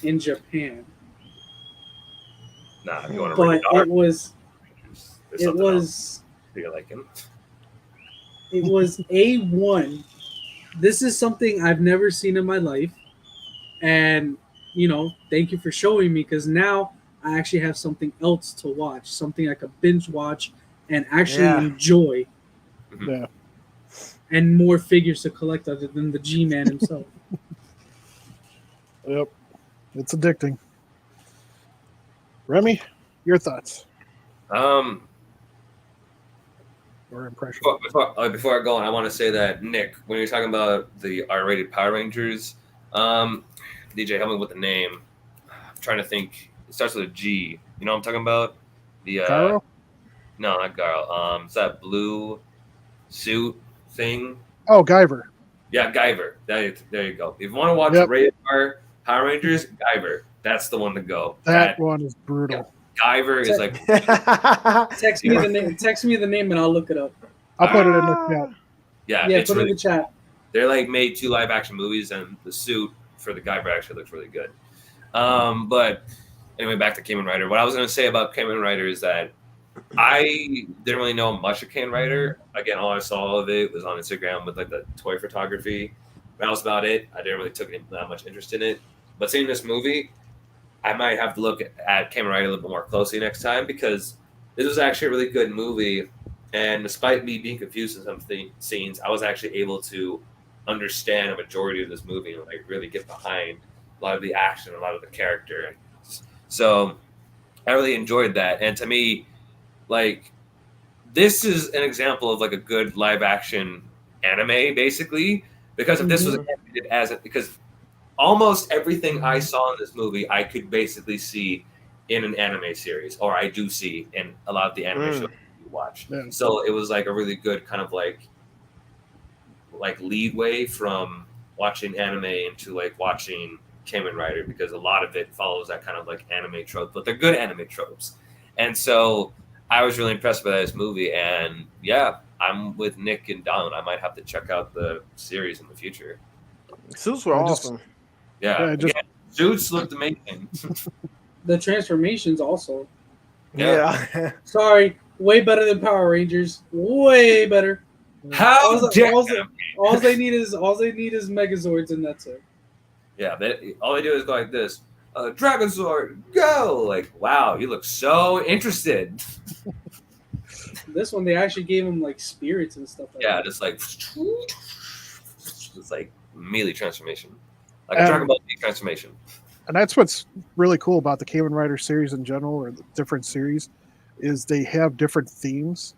in Japan. Nah, if you want to But read it was Do you like him? it was A1. This is something I've never seen in my life. And, thank you for showing me, because now I actually have something else to watch, something I could binge watch and actually enjoy, Yeah. and more figures to collect other than the G-Man himself. Yep. It's addicting. Remy, your thoughts or impression? Before I go on, I want to say that, Nick, when you're talking about the R-rated Power Rangers, DJ, help me with the name. I'm trying to think. It starts with a G. You know what I'm talking about? The Garo? No, not Garo. It's that blue suit thing. Oh, Guyver. Yeah, Guyver. There you go. If you want to watch rated R Power Rangers, Guyver. That's the one to go. That one is brutal. Guyver is like. Text me the name. Text me the name, and I'll look it up. I'll put it in the chat. Yeah, Yeah, it's put it really, in the chat. they're like made 2 live action movies, and the suit for the Guyver actually looks really good. But anyway, back to Kamen Rider. What I was going to say about Kamen Rider is that I didn't really know much of Kamen Rider. Again, all I saw of it was on Instagram with like the toy photography. That was about it. I didn't really took that much interest in it. But seeing this movie, I might have to look at Kamen Rider a little bit more closely next time because this was actually a really good movie. And despite me being confused in some scenes, I was actually able to understand a majority of this movie and like really get behind a lot of the action, a lot of the character. So I really enjoyed that. And to me, like, this is an example of like a good live action anime, basically, because if this was animated as it, because almost everything I saw in this movie, I could basically see in an anime series, or I do see in a lot of the anime shows you watch. Yeah. So it was like a really good kind of like leadway from watching anime into like watching Kamen Rider, because a lot of it follows that kind of like anime trope, but they're good anime tropes. And so I was really impressed by this movie, and yeah, I'm with Nick and Don. I might have to check out the series in the future. Suits were awesome. Yeah, suits looked amazing. The transformations also. Yeah. Sorry, way better than Power Rangers. Way better. How dare all they need is Megazords, and that's it. Yeah, all they do is go like this. Dragon Sword, go! Like, wow, you look so interested. This one, they actually gave him like spirits and stuff like that. Just like it's like melee transformation, like a Dragon Ball Z transformation. And that's what's really cool about the Kamen Rider series in general, or the different series, is they have different themes,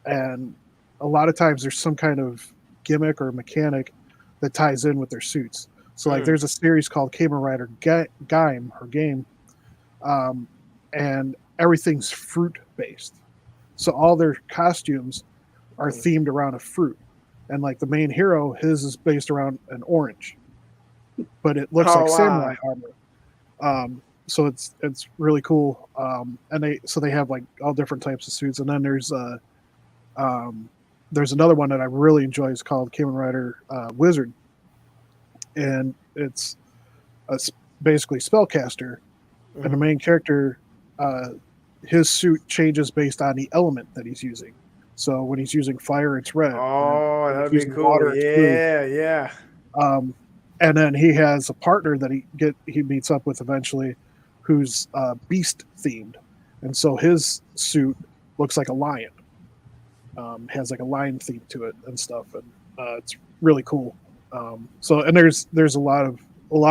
and a lot of times there's some kind of gimmick or mechanic that ties in with their suits. So like there's a series called Kamen Rider Game, and everything's fruit based. So all their costumes are themed around a fruit, and like the main hero, his is based around an orange, but it looks like samurai armor. So it's really cool. And they have like all different types of suits, and then there's another one that I really enjoy. It's called Kamen Rider Wizard, and it's basically spellcaster, and the main character, his suit changes based on the element that he's using. So when he's using fire, it's red. Oh, that'd be cool. Water, Yeah. And then he has a partner that he meets up with eventually, who's beast themed, and so his suit looks like a lion. Has like a lion theme to it and stuff, and it's really cool. And there's a lot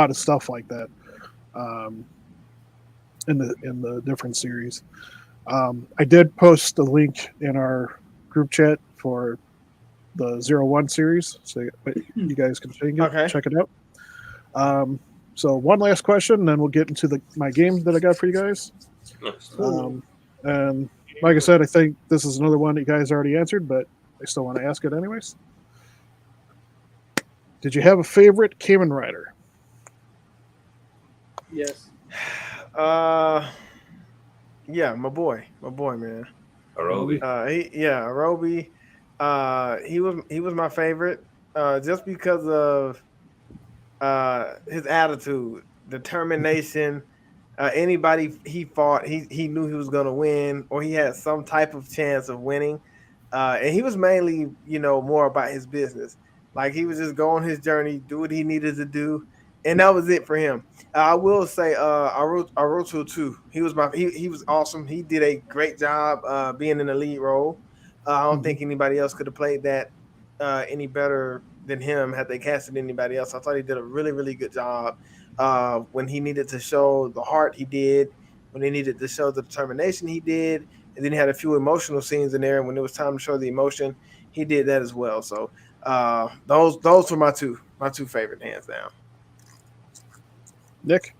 of stuff like that in the different series. I did post a link in our group chat for the Zero-One series, so you guys can check it out. So one last question, and then we'll get into my game that I got for you guys. And like I said, I think this is another one that you guys already answered, but I still want to ask it anyways. Did you have a favorite Kamen Rider? Yes. Yeah, my boy, man. Arobi. Arobi. He was my favorite, just because of his attitude, determination. Anybody he fought, he knew he was gonna win, or he had some type of chance of winning. And he was mainly, more about his business. Like, he was just go on his journey, do what he needed to do, and that was it for him. I will say, Aruto too. He was awesome. He did a great job being in the lead role. I don't think anybody else could have played that any better than him had they casted anybody else. I thought he did a really, really good job. When he needed to show the heart, he did. When he needed to show the determination, he did. And then he had a few emotional scenes in there. And when it was time to show the emotion, he did that as well. So those were my two favorite, hands down. Nick?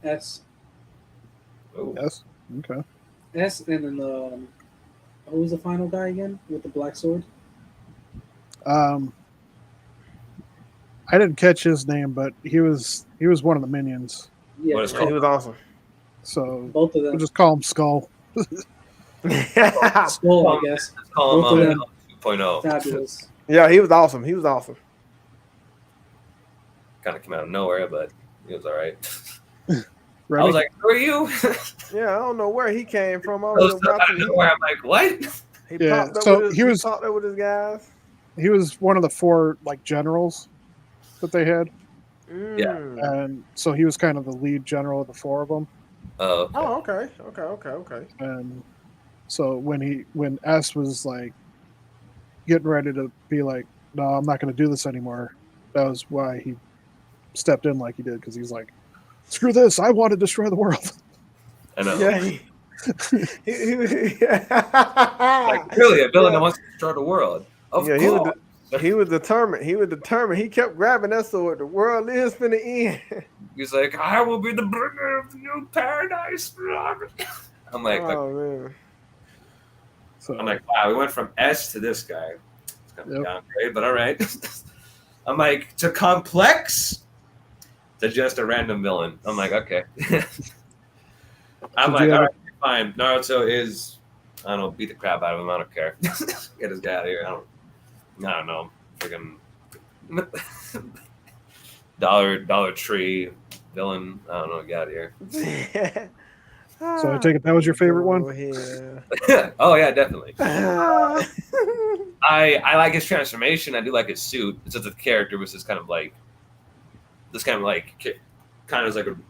S. Oh. S. Okay. S, and then who was the final guy again with the black sword? I didn't catch his name, but he was one of the minions. Yeah, What is called? He was awesome. So both of them. we'll just call him Skull. Skull, I guess. Let's call Both of him them. 2.0. Fabulous. Yeah, he was awesome. Kind of came out of nowhere, but he was all right. Ready? I was like, "Who are you?" Yeah, I don't know where he came from. I Those was stuff out watching. of nowhere. I'm like, "What?" He Yeah, popped up so with his, he was- popped up with his guys. he was one of the 4 like generals that they had, Mm. and so he was kind of the lead general of the 4 of them. Oh, okay. Oh, okay. And so when S was like getting ready to be like, no, I'm not going to do this anymore, that was why he stepped in like he did, because he's like, screw this, I want to destroy the world. I know. Yeah. Like, really, a villain that wants to destroy the world. Of Yeah, course. he was determined. He kept grabbing that sword. The world is finna end. He's like, I will be the bringer of the new paradise. I'm like, Oh man. So I'm like, wow, we went from S to this guy. It's kind of Yep. downgrade, but all right. I'm like, to complex to just a random villain. I'm like, okay. I'm Did like, you all ever- right, fine. Naruto is, I don't know, beat the crap out of him. I don't care. Get this guy out of here. I don't know. Freaking Dollar Tree villain. I don't know. Get out of here. So I take it that was your favorite one? Oh, yeah. Oh yeah, definitely. I like his transformation. I do like his suit. It's just the character was just kind of like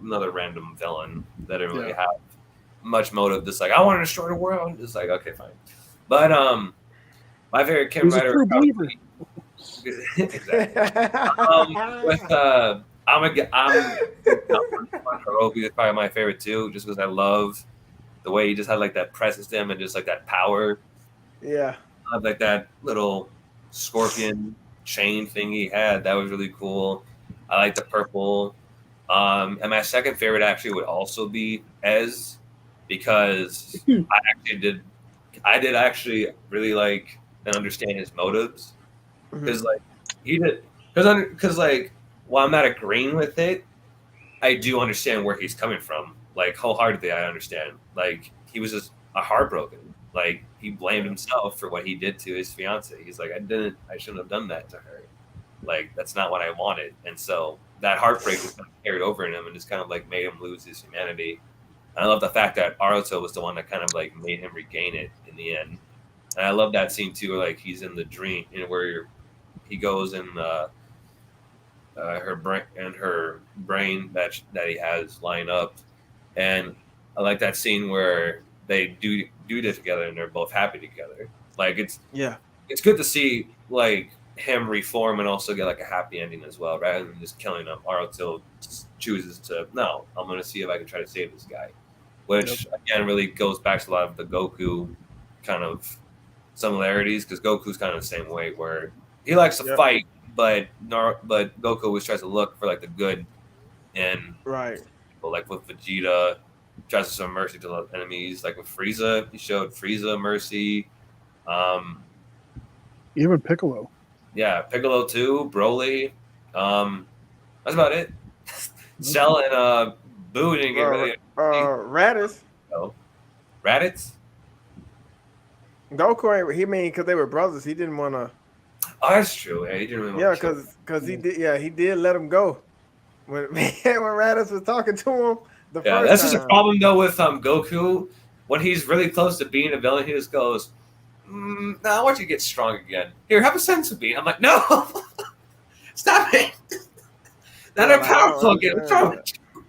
another random villain that didn't really have much motive. Just like I want to destroy the world. It's like okay, fine. But my favorite Kamen He's a Rider. true believer. Exactly. With I'm Hirobi is probably my favorite too, just because I love the way he just had like that presence to him and just like that power. Yeah. I love like that little scorpion chain thing he had. That was really cool. I like the purple. And my second favorite actually would also be Ez, because I did actually really like and understand his motives, because like he did because like while I'm not agreeing with it, I do understand where he's coming from. Like wholeheartedly, I understand. Like he was just heartbroken. Like he blamed himself for what he did to his fiance. He's like, I shouldn't have done that to her. Like that's not what I wanted. And so that heartbreak was kind of carried over in him and just kind of like made him lose his humanity. And I love the fact that Aruto was the one that kind of like made him regain it in the end. And I love that scene too, where like he's in the dream, where he goes in her brain that he has line up, and I like that scene where they do this together and they're both happy together. Like it's good to see like him reform and also get like a happy ending as well, rather than just killing him. Aruto chooses to no, I'm gonna see if I can try to save this guy, which again really goes back to a lot of the Goku kind of similarities, because Goku's kind of the same way where he likes to fight, but Goku always tries to look for like the good in people. Like with Vegeta, tries to show mercy to the enemies. Like with Frieza, he showed Frieza mercy. Even Piccolo. Yeah, Piccolo too. Broly. That's about it. Cell and Boo didn't get really. Raditz. No. Raditz. Goku, because they were brothers. He didn't want to. Oh, that's true. Yeah, he didn't really want to because he did. Yeah, he did let him go when Raditz was talking to him. The first that's time. just a problem though with Goku. When he's really close to being a villain, he just goes, "No, I want you to get strong again. Here, have a sense of being." I'm like, "No, stop it! Not a powerful again. What's wrong with you?"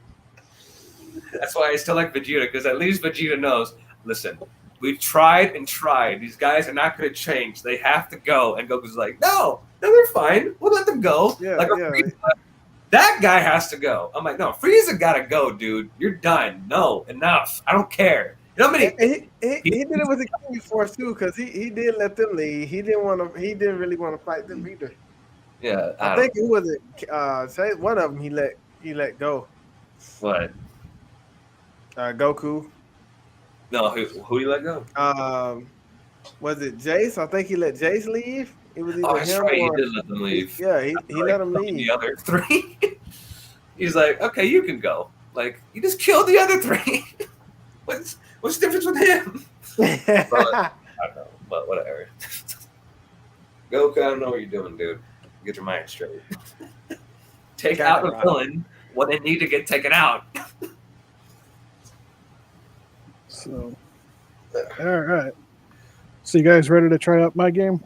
That's why I still like Vegeta, because at least Vegeta knows. Listen. We tried and tried. These guys are not going to change. They have to go. And Goku's like, no, they're fine. We'll let them go. That guy has to go. I'm like, no, Frieza got to go, dude. You're done. No, enough. I don't care. You know how many? He did it with the King Force too, because he did let them leave. He didn't really want to fight them either. Yeah, I think who was it? Say one of them. He let go. What? Goku. No, who you let go? Was it Jace? I think he let Jace leave. It was either that's him right. or, He did let them leave. Yeah, he let him leave. The other three. He's like, okay, you can go. Like, you just killed the other three. What's the difference with him? I don't know, but whatever. Goku, I don't know what you're doing, dude. Get your mind straight. Take out the villain when they need to get taken out. So, all right. So you guys ready to try out my game?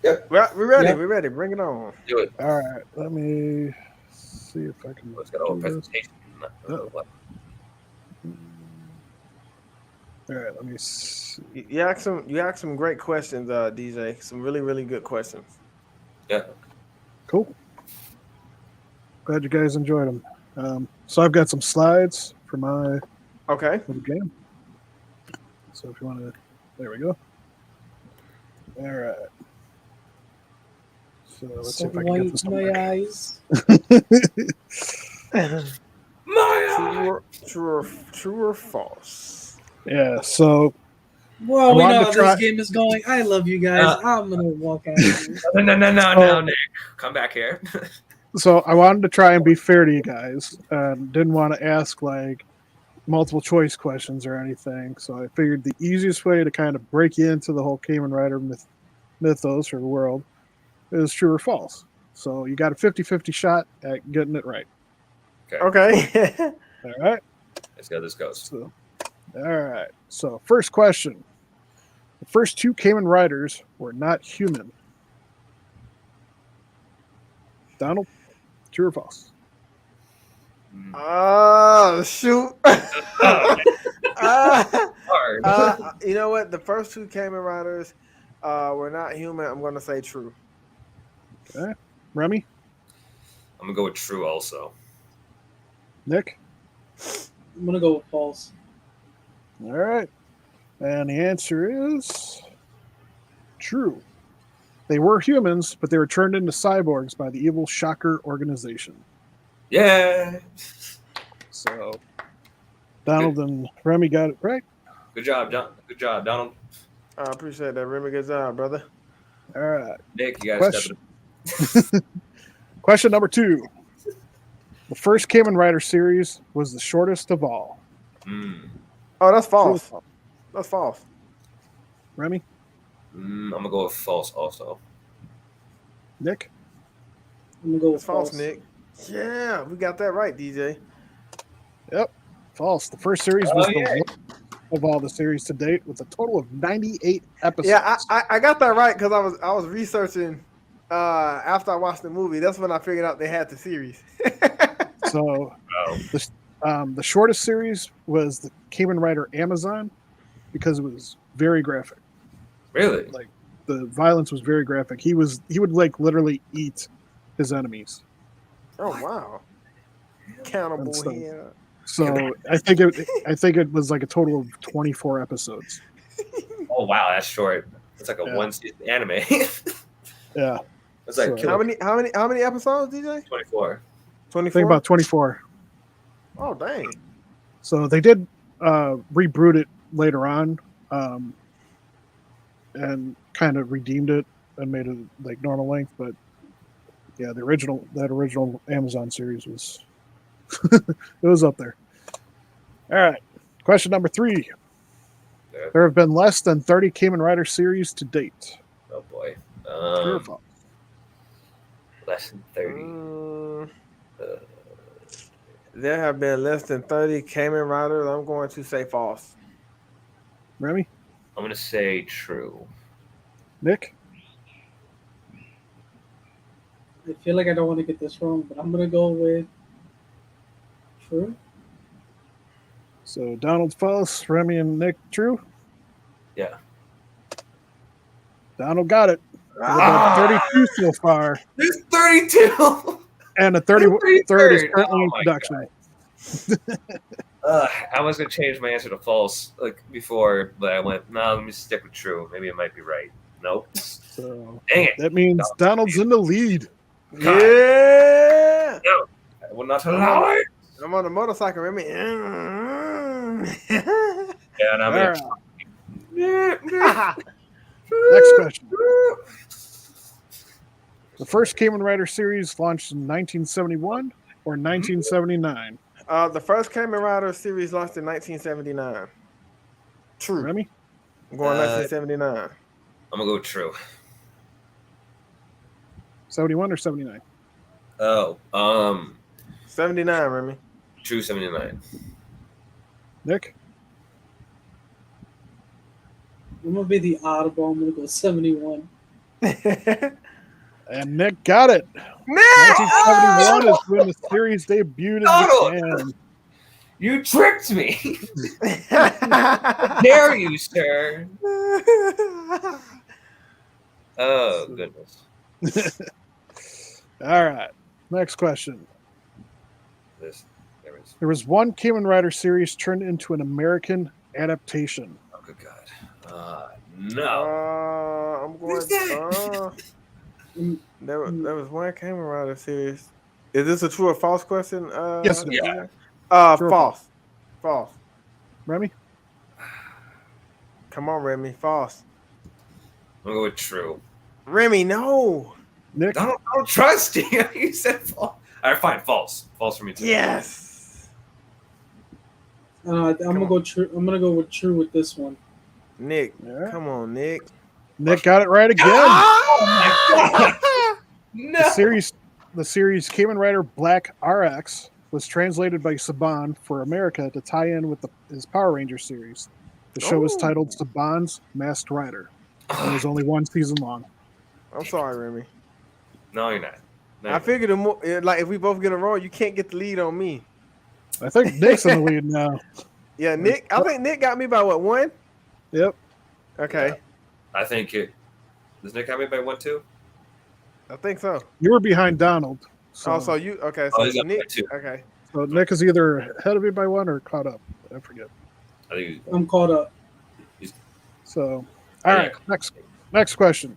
Yep. We're ready. Yep. We're ready. Bring it on. Do it. All right. Let me see if I can. Let's go. do this. Presentation. Oh. All right. Let me see. You asked some great questions, DJ. Some really, really good questions. Yeah. Cool. Glad you guys enjoyed them. So I've got some slides for my Okay. little game. So if you want to, there we go. All right. So let's see if I can get this. My eyes. True or false? Yeah. So Well, we wanted know to how try- this game is going. I love you guys. I'm gonna walk out. No, Nick. Come back here. So I wanted to try and be fair to you guys. Didn't want to ask like multiple choice questions or anything. So I figured the easiest way to kind of break you into the whole Kamen Rider mythos or world is true or false. So you got a 50-50 shot at getting it right. Okay. All right. Let's go. This goes. So, all right. So first question. The first two Kamen Riders were not human. Donald, true or false? Oh, shoot. Hard. You know what? The first two Kamen Riders were not human. I'm going to say true. Okay. Remy, I'm gonna go with true also. Nick? I'm gonna go with false. All right. And the answer is true. They were humans, but they were turned into cyborgs by the evil Shocker organization. Yeah. So Donald and Remy got it right. Good job, John. Good job, Donald. I appreciate that. Remy, good job, brother. All right. Nick, you guys step Question number 2. The first Kamen Rider series was the shortest of all. Oh, that's True or false. false? That's false. Remy? I'm gonna go with false also. Nick? I'm gonna go with It's false, Nick. Yeah, we got that right, DJ. Yep. False. The first series was the yeah. worst of all the series to date with a total of 98 episodes. Yeah, I got that right because I was researching after I watched the movie. That's when I figured out they had the series. So Oh. the shortest series was the Kamen Rider Amazon because it was very graphic. Really? Like the violence was very graphic. He would like literally eat his enemies. Oh wow. Cannibal And so- here. So I think it was like a total of 24 episodes. Oh wow, that's short. It's like a Yeah. one season anime. Yeah. It's like So- How many episodes, DJ? 24. 24. I think about 24. Oh dang. So they did reboot it later on, and kind of redeemed it and made it like normal length. But yeah, that original Amazon series was it was up there. All right, question number 3. Yeah. There have been less than 30 Kamen Rider series to date. Oh boy. True or false? Less than 30. There have been less than 30 Kamen Riders. I'm going to say false. Remy, I'm gonna say true. Nick, I feel like I don't want to get this wrong, but I'm gonna go with true. so Donald false, Remy and Nick true. Yeah. Donald got it. There have been 32 so far, There's 32. and the 33rd is 33rd. currently in Oh my production. I was gonna change my answer to false like before, but I went, no, let me stick with true. Maybe it might be right. Nope. So Dang it. that means Donald's in the lead. God. Yeah. I will not allow it. I'm on a motorcycle, Remy. Yeah, and I'm All in. right, next question. The first Kamen Rider series launched in 1971 or 1979? The first Kamen Rider series launched in 1979. True. Remy? I'm going 1979. I'm gonna go with true. 71 or 79? Oh, 79, Remy. true 79. Nick? I'm gonna be the oddball. I'm gonna go 71. And Nick got it. Nick! 1971 is when the series debuted in Donald! Japan. You tricked me. How dare you, sir? Oh, goodness. All right. Next question. There is. There was one Kamen Rider series turned into an American adaptation. Oh, good God. No. I'm going. There was one Kamen Rider series. Is this a true or false question? Yes, it is. Yeah. True or False. False. Remy? Come on, Remy. False. I'm going to go with true. Remy, no. Nick? I don't trust you. You said false. All right, fine. False. False for me, too. Yes. I'm gonna go true. I'm gonna go with true with this one. Nick. Yeah. Come on, Nick. Nick got it right again. Oh, my God. No. The series Kamen Rider Black RX was translated by Saban for America to tie in with his Power Ranger series. The show was titled Saban's Masked Rider. And it was only one season long. I'm sorry, Remy. No, you're not. No, I figured like if we both get a roll, you can't get the lead on me. I think Nick's in the lead now. Yeah, Nick. I think Nick got me by what, 1? Yep. Okay. Yeah. I think it. Does Nick have me by 1, 2? I think so. You were behind Donald. So you okay? So he's up by Nick. 2. Okay. So Nick is either ahead of you by 1 or caught up. I forget. I think I'm caught up. So, all right. Next question.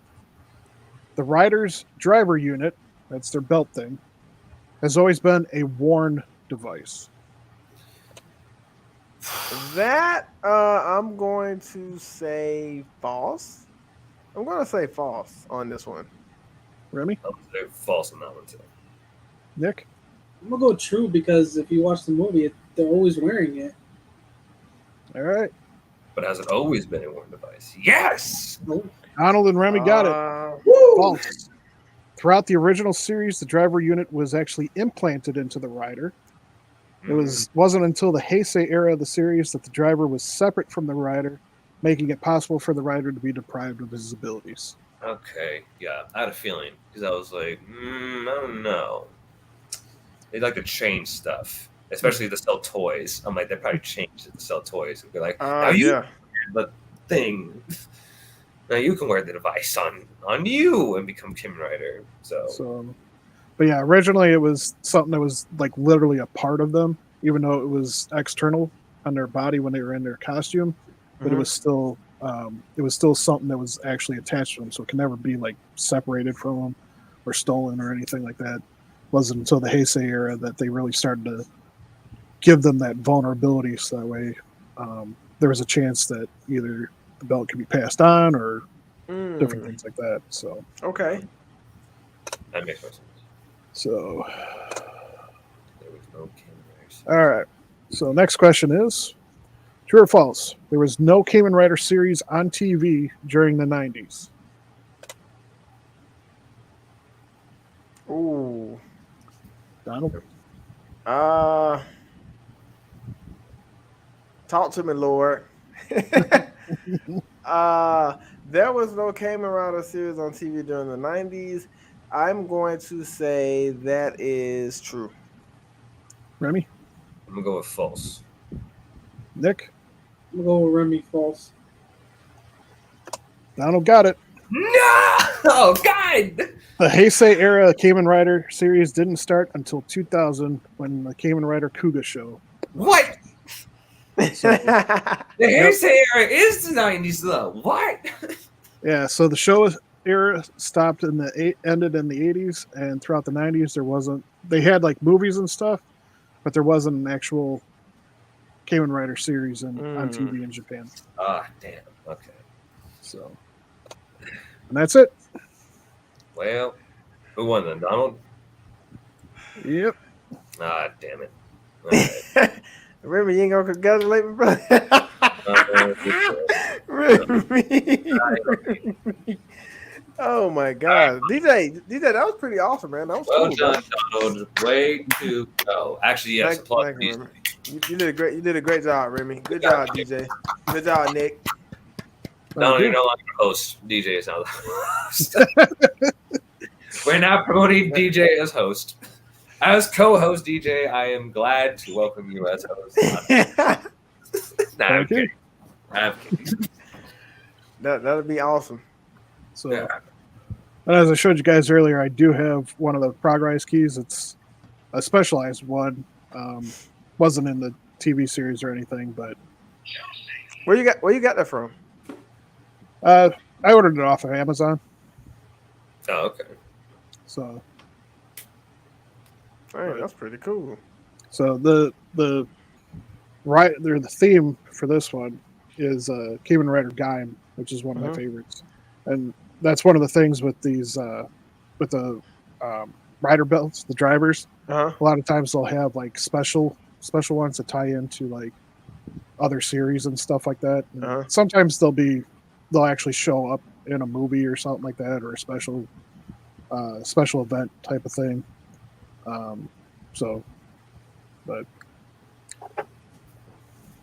The Rider's driver unit, that's their belt thing, has always been a worn device. That I'm going to say false. I'm going to say false on this one. Remy? I'll say false on that one, too. Nick? I'm gonna go true because if you watch the movie, they're always wearing it. All right. But has it always been a worn device? Yes! Donald and Remy got it. False. Throughout the original series, the driver unit was actually implanted into the Rider. It wasn't until the Heisei era of the series that the driver was separate from the Rider, making it possible for the Rider to be deprived of his abilities. Okay, yeah. I had a feeling because I was like, I don't know. They like to change stuff, especially to sell toys. I'm like, they probably changed it to sell toys. And be like, now you wear the thing. Now you can wear the device on you and become Kamen Rider. But yeah, originally it was something that was like literally a part of them, even though it was external on their body when they were in their costume. But it was still something that was actually attached to them, so it can never be like separated from them or stolen or anything like that. It wasn't until the Heisei era that they really started to give them that vulnerability, so that way there was a chance that either the belt could be passed on or different things like that. So okay, that makes more sense. So there was no Kamen Riders. All right. So next question is true or false? There was no Kamen Rider series on TV during the 90s. Ooh. Donald? Talk to me, Lord. There was no Kamen Rider series on TV during the 90s. I'm going to say that is true. Remy? I'm going to go with false. Nick? I'm going to go with Remy, false. Donald got it. No! Oh, God! The Heisei era Kamen Rider series didn't start until 2000 when the Kamen Rider Kuga show. What? So, the Heisei era is the 90s, though. What? Yeah, so the show era stopped ended in the 80s, and throughout the 90s they had like movies and stuff, but there wasn't an actual Kamen Rider series on TV in Japan. Ah, damn. Okay. So, and that's it. Well, who won then? Donald? Yep. Ah, damn it. Right. Remy, you ain't gonna congratulate me, brother. Remy. Oh my God, DJ, that was pretty awesome, man. That was well cool, done, Donald. Way to go. Actually, yes. Applause. You did a great job, Remy. Good job, DJ. Good job, Nick. No, you're no longer the host. DJ is now the host. We're not promoting DJ as host. As co-host DJ, I am glad to welcome you as host. I'm kidding. That'd be awesome. So, and as I showed you guys earlier, I do have one of the progress keys. It's a specialized one. Wasn't in the TV series or anything, but where you got that from? I ordered it off of Amazon. Oh, okay. So, Hey, that's pretty cool. So the theme for this one is Kamen Rider Gaim, which is one of my favorites, and that's one of the things with these with the rider belts, the drivers. A lot of times they'll have like special ones that tie into like other series and stuff like that. Sometimes they'll actually show up in a movie or something like that, or a special event type of thing. But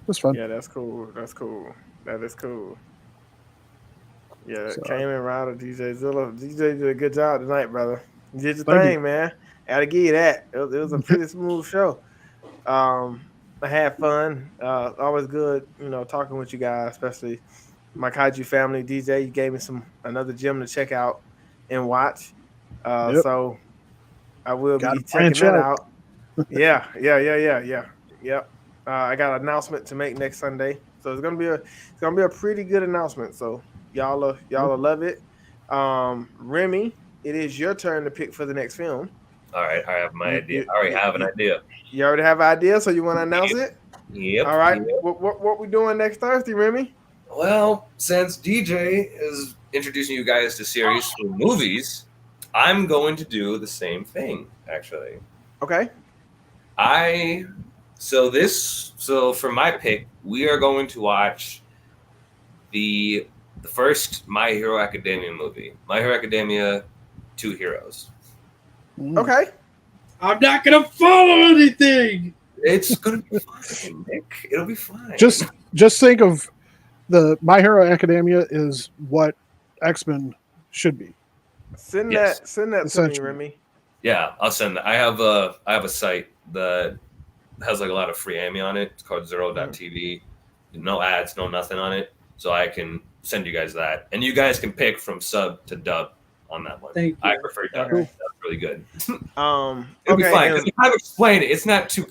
it's fun. Yeah, that's cool. That is cool. Yeah, So, Kamen Rider, DJ Zilla. DJ did a good job tonight, brother. You did your thing, man. Gotta give you that. It was a pretty smooth show. I had fun. Always good, talking with you guys, especially my Kaiju family. DJ, you gave me another gem to check out and watch. So I will be checking that out. Yeah. Yep. I got an announcement to make next Sunday, so it's gonna be a pretty good announcement. So y'all will love it. Remy, it is your turn to pick for the next film. All right, I have my idea. I already have an idea. You already have an idea, so you want to announce it? Yep. All right. Yep. What we doing next Thursday, Remy? Well, since DJ is introducing you guys to series for movies, I'm going to do the same thing, actually. Okay. So for my pick, we are going to watch the first My Hero Academia movie. My Hero Academia 2 Heroes. Okay. I'm not gonna follow anything. It's gonna be fine, Nick. It'll be fine. Just think of the My Hero Academia is what X-Men should be. Send that to me, Remy. Yeah, I'll send that. I have a site that has like a lot of free anime on it. It's called Zero.tv. No ads, no nothing on it. So I can send you guys that, and you guys can pick from sub to dub on that one. Thank you. I prefer dub. Okay. That's really good. It'll be fine. If I explain it, it's not too.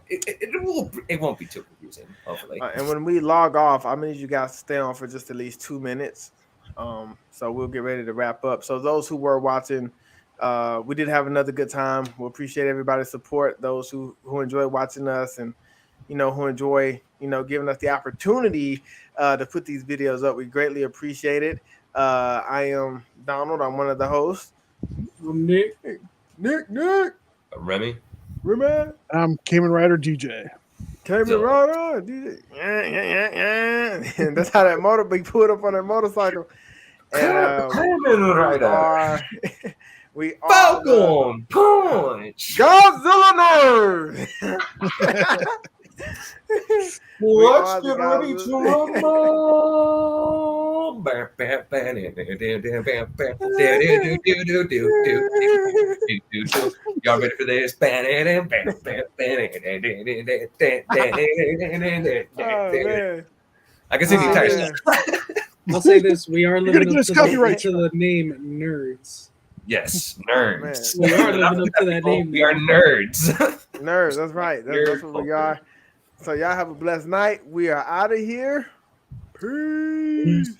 It won't be too confusing. Hopefully. And when we log off, I need you guys to stay on for just at least 2 minutes. So we'll get ready to wrap up. So those who were watching, we did have another good time. We appreciate everybody's support. Those who enjoy watching us and who enjoy giving us the opportunity to put these videos up. We greatly appreciate it. I am Donald. I'm one of the hosts. I'm Nick. Remy. I'm Kamen Rider DJ. Kamen Rider DJ. Yeah. And that's how that motor be put up on that motorcycle. And Kamen Rider. We are Falcon Punch. GodzillaNerds. Let's get ready to rumble. Y'all ready for this? I can see the entire stuff. I'll say this: we are living up to the name nerds. Yes, nerds. We are living up to that name. We are nerds. Nerds, that's right. That's what we are. So y'all have a blessed night. We are out of here. Peace.